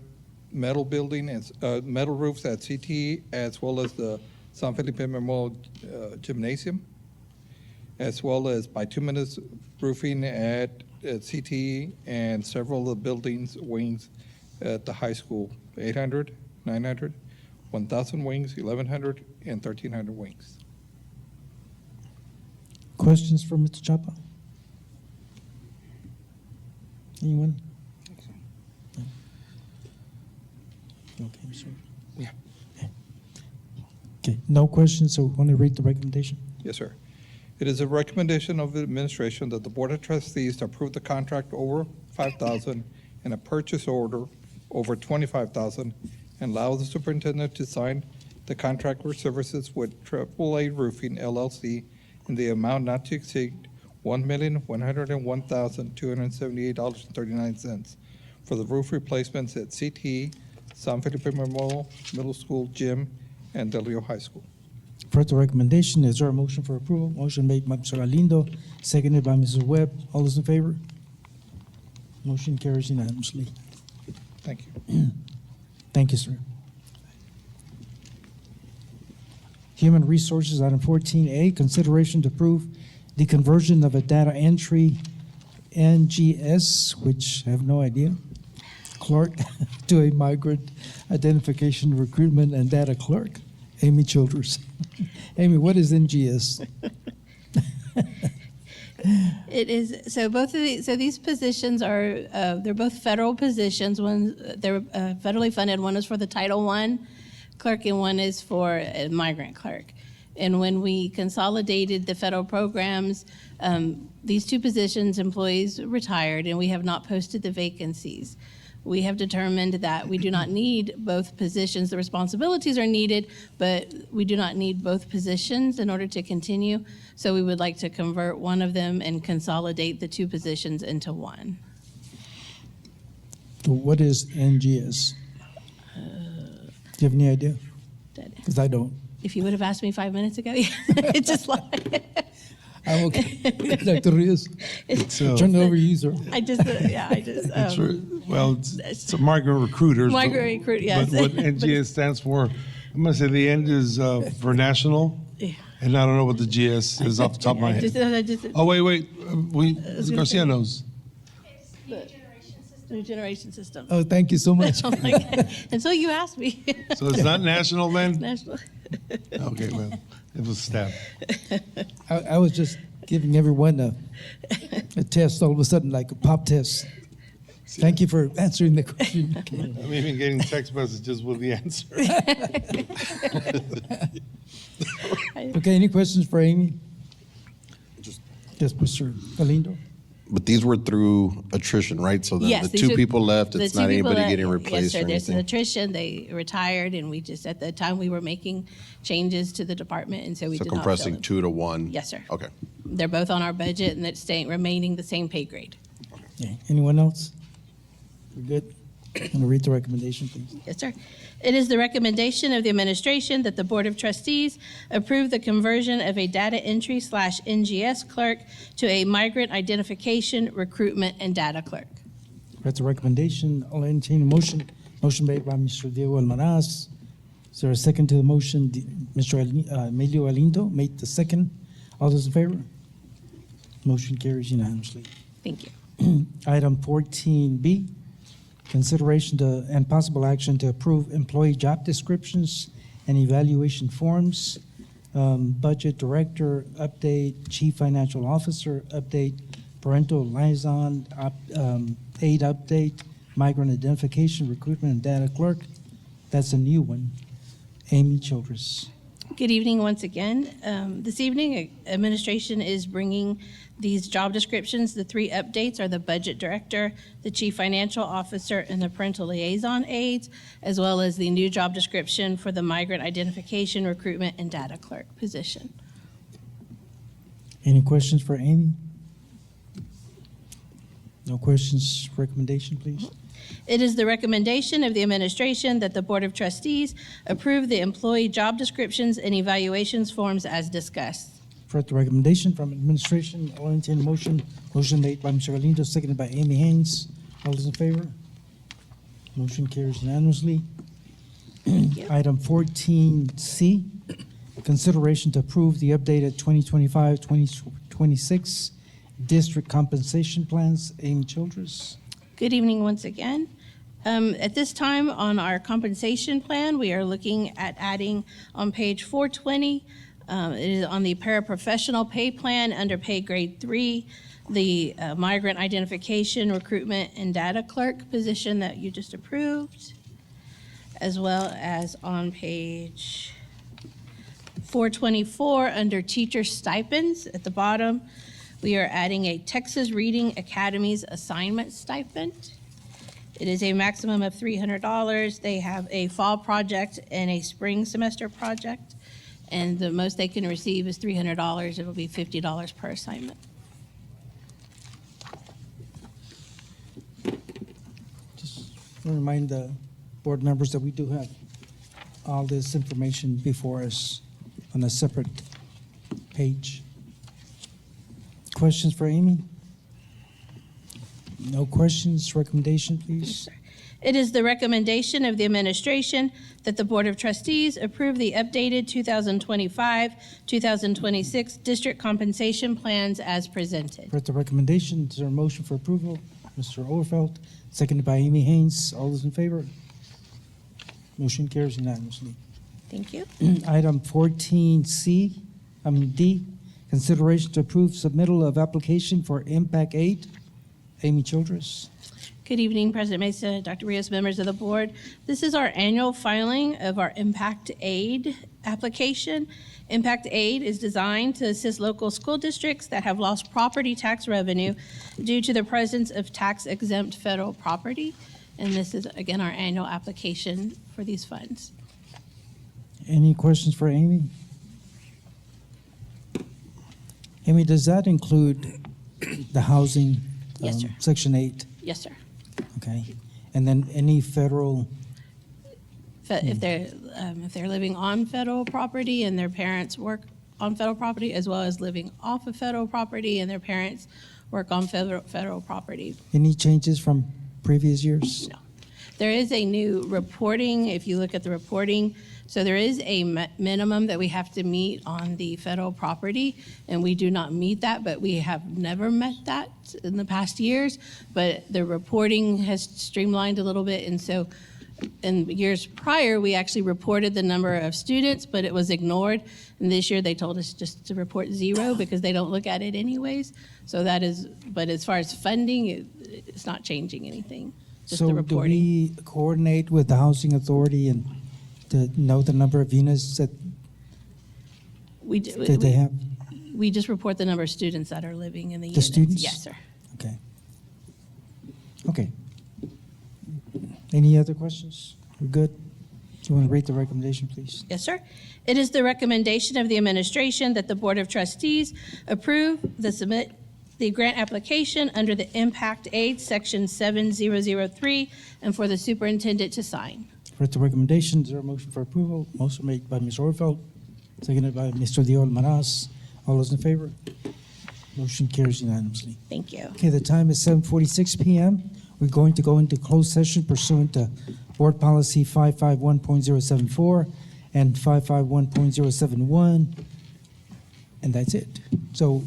metal building and metal roofs at CTE, as well as the San Felipe Memorial Gymnasium, as well as bituminous roofing at CTE and several of the buildings wings at the high school, 800, 900, 1,000 wings, 1,100, and 1,300 wings. Questions for Mr. Chapa? Anyone? Okay, sir. Yeah. Okay, no questions, so want to read the recommendation? Yes, sir. It is a recommendation of the administration that the Board of Trustees approve the contract over 5,000 and a purchase order over 25,000 and allow the superintendent to sign the contract for services with AAA Roofing LLC in the amount not to exceed $1,101,278.39 for the roof replacements at CTE, San Felipe Memorial Middle School, Gym, and Del Rio High School. For the recommendation, is there a motion for approval? Motion made by Mr. Galindo, seconded by Mrs. Webb. All those in favor? Motion carries unanimously. Thank you. Thank you, sir. Human Resources, item 14A, consideration to approve the conversion of a data entry NGS, which I have no idea, clerk to a migrant identification, recruitment, and data clerk. Amy Childers. Amy, what is NGS? It is, so both of these, so these positions are, they're both federal positions. One, they're federally funded. One is for the Title I clerk and one is for a migrant clerk. And when we consolidated the federal programs, these 2 positions, employees retired, and we have not posted the vacancies. We have determined that we do not need both positions. The responsibilities are needed, but we do not need both positions in order to continue. So we would like to convert one of them and consolidate the 2 positions into one. So what is NGS? Do you have any idea? Because I don't. If you would have asked me 5 minutes ago, yeah, it's just like. I'm okay. Dr. Rios. So- Turn it over to you, sir. I just. It's a migrant recruiters. Migrant recruit, yes. But what NGS stands for, I'm going to say the N is for national, and I don't know what the GS is off the top of my head. Oh, wait. Garcia knows. New generation system. Oh, thank you so much. I'm like, until you asked me. So it's not national then? National. Okay, well, It was staff. I was just giving everyone a test, all of a sudden, like a pop test. Thank you for answering the question. I'm even getting text messages with the answer. Okay, any questions for Amy? Yes, Mr. Galindo? But these were through attrition, right? So Yes, the these two are- people left, the it's two not people anybody that- getting replaced Yes, or sir, there's an anything? attrition, they retired, and we just, at the time, we were making changes to the department, and so we So did not fill compressing them. 2 to 1? Yes, sir. Okay. They're both on our budget, and it's staying, remaining the same pay grade. Okay, anyone else? We're good? I'm going to read the recommendation, please. Yes, sir. It is the recommendation of the administration that the Board of Trustees approve the conversion of a data entry/NGS clerk to a migrant identification, recruitment, and data clerk. That's a recommendation. I'll entertain a motion. Motion made by Mr. Diego Almaraz. Is there a second to the motion? Mr. Emilio Galindo made the second. All those in favor? Motion carries unanimously. Thank you. Item 14B, consideration and possible action to approve employee job descriptions and evaluation forms. Budget Director, update. Chief Financial Officer, update. Parental liaison, aid update. Migrant identification, recruitment, and data clerk. That's a new one. Amy Childress. Good evening once again. This evening, administration is bringing these job descriptions. The 3 updates are the Budget Director, the Chief Financial Officer, and the Parental Liaison Aides, as well as the new job description for the Migrant Identification, Recruitment, and Data Clerk position. Any questions for Amy? No questions. Recommendation, please. It is the recommendation of the administration that the Board of Trustees approve the employee job descriptions and evaluations forms as discussed. For the recommendation from administration, I'll entertain a motion. Motion made by Mr. Galindo, seconded by Amy Haynes. All those in favor? Motion carries unanimously. Item 14C, consideration to approve the updated 2025-2026 district compensation plans. Amy Childress. Good evening once again. At this time on our compensation plan, we are looking at adding on page 420, it is on the paraprofessional pay plan under pay grade 3, the migrant identification, recruitment, and data clerk position that you just approved, as well as on page 424 under teacher stipends at the bottom. We are adding a Texas Reading Academy's assignment stipend. It is a maximum of $300. They have a fall project and a spring semester project, and the most they can receive is $300. It'll be $50 per assignment. Just want to remind the board members that we do have all this information before us on a separate page. Questions for Amy? No questions. Recommendation, please. It is the recommendation of the administration that the Board of Trustees approve the updated 2025-2026 district compensation plans as presented. For the recommendation, is there a motion for approval? Mr. Overfeld, seconded by Amy Haynes. All those in favor? Motion carries unanimously. Thank you. Item 14D, consideration to approve submittal of application for impact aid. Amy Childress. Good evening, President Mesa, Dr. Rios, members of the board. This is our annual filing of our Impact Aid application. Impact Aid is designed to assist local school districts that have lost property tax revenue due to the presence of tax-exempt federal property. And this is, again, our annual application for these funds. Any questions for Amy? Amy, does that include the housing? Yes, sir. Section 8? Yes, sir. Okay. And then any federal? If they're living on federal property and their parents work on federal property, as well as living off of federal property and their parents work on federal property. Any changes from previous years? No. There is a new reporting, if you look at the reporting, so there is a minimum that we have to meet on the federal property, and we do not meet that, but we have never met that in the past years. But the reporting has streamlined a little bit, and so in years prior, we actually reported the number of students, but it was ignored. And this year, they told us just to report 0 because they don't look at it anyways. So that is, but as far as funding, it's not changing anything, just the So do reporting. we coordinate with the housing authority and to know the number of units that We do- that they have? We just report the number of students that are living in the units. students? Yes, sir. Okay. Okay. Any other questions? We're good? Do you want to read the recommendation, please? Yes, sir. It is the recommendation of the administration that the Board of Trustees approve the grant application under the Impact Aid, Section 7003, and for the superintendent to sign. For the recommendation, is there a motion for approval? Motion made by Ms. Orfeld, seconded by Mr. Diol Maraz. All those in favor? Motion carries unanimously. Thank you. Okay, the time is 7:46 p.m. We're going to go into closed session pursuant to Board Policy 551.074 and 551.071, and that's it. So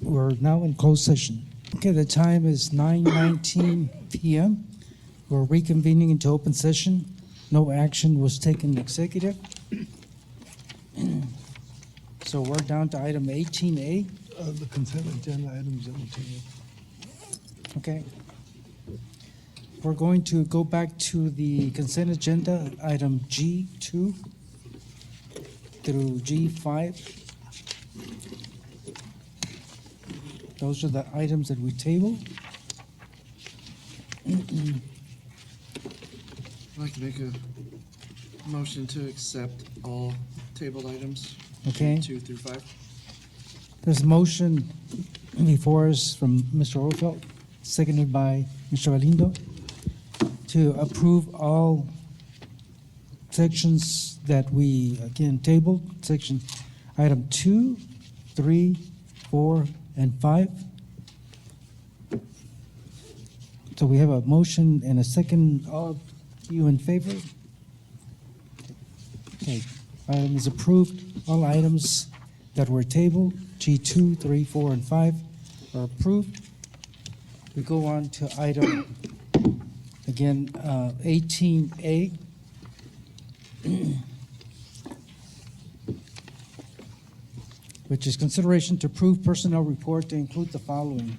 we're now in closed session. Okay, the time is 9:19 p.m. We're reconvening into open session. No action was taken in executive. So we're down to item 18A. The consent agenda items that we tabled. Okay. We're going to go back to the consent agenda, item G2 through G5. Those are the items that we tabled. I'd like to make a motion to accept all tabled items. Okay. 2 through 5. There's a motion before us from Mr. Orfeld, seconded by Mr. Galindo, to approve all sections that we, again, tabled, section item 2, 3, 4, and 5. So we have a motion and a second. All of you in favor? Okay, item is approved. All items that were tabled, G2, 3, 4, and 5, are approved. We go on to item, again, 18A. Which is consideration to approve personnel report to include the following: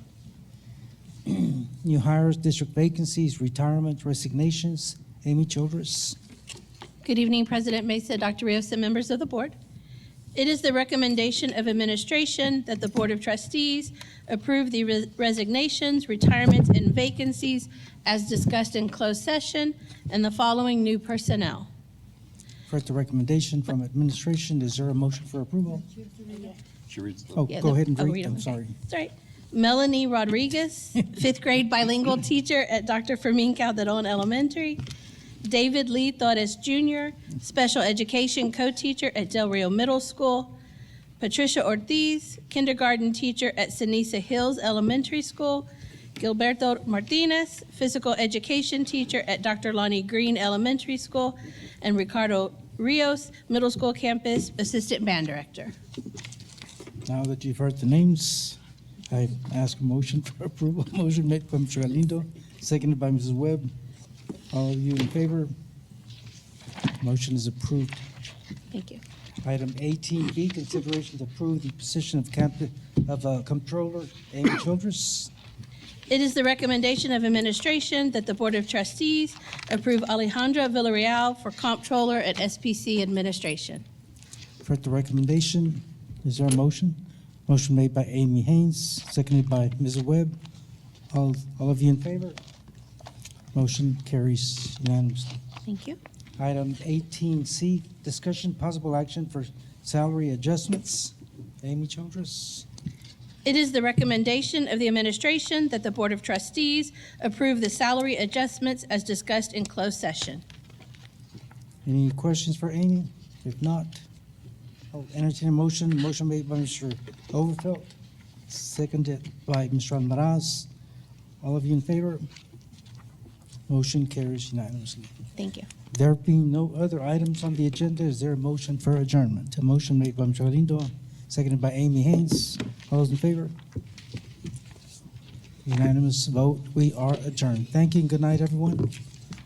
new hires, district vacancies, retirement, resignations. Amy Childress. Good evening, President Mesa, Dr. Rios, and members of the board. It is the recommendation of administration that the Board of Trustees approve the resignations, retirements, and vacancies as discussed in closed session and the following new personnel. For the recommendation from administration, is there a motion for approval? Oh, Yeah, go ahead and I'll read them. them, sorry. That's right. Melanie Rodriguez, fifth grade bilingual teacher at Dr. Fermin Calderon Elementary. David Lee Torres Jr., special education co-teacher at Del Rio Middle School. Patricia Ortiz, kindergarten teacher at Ceniza Hills Elementary School. Gilberto Martinez, physical education teacher at Dr. Lonnie Green Elementary School. And Ricardo Rios, middle school campus assistant band director. Now that you've heard the names, I ask a motion for approval. Motion made by Mr. Galindo, seconded by Mrs. Webb. All of you in favor? Motion is approved. Thank you. Item 18B, consideration to approve the position of Comptroller Amy Childress. It is the recommendation of administration that the Board of Trustees approve Alejandra Villarreal for comptroller at SPC Administration. For the recommendation, is there a motion? Motion made by Amy Haynes, seconded by Mrs. Webb. All of you in favor? Motion carries unanimously. Thank you. Item 18C, discussion possible action for salary adjustments. Amy Childress. It is the recommendation of the administration that the Board of Trustees approve the salary adjustments as discussed in closed session. Any questions for Amy? If not, I'll entertain a motion. Motion made by Mr. Overfeld, seconded by Mr. Almaraz. All of you in favor? Motion carries unanimously. Thank you. There being no other items on the agenda, is there a motion for adjournment? A motion made by Mr. Galindo, seconded by Amy Haynes. All those in favor? Unanimous vote. We are adjourned. Thank you and good night, everyone.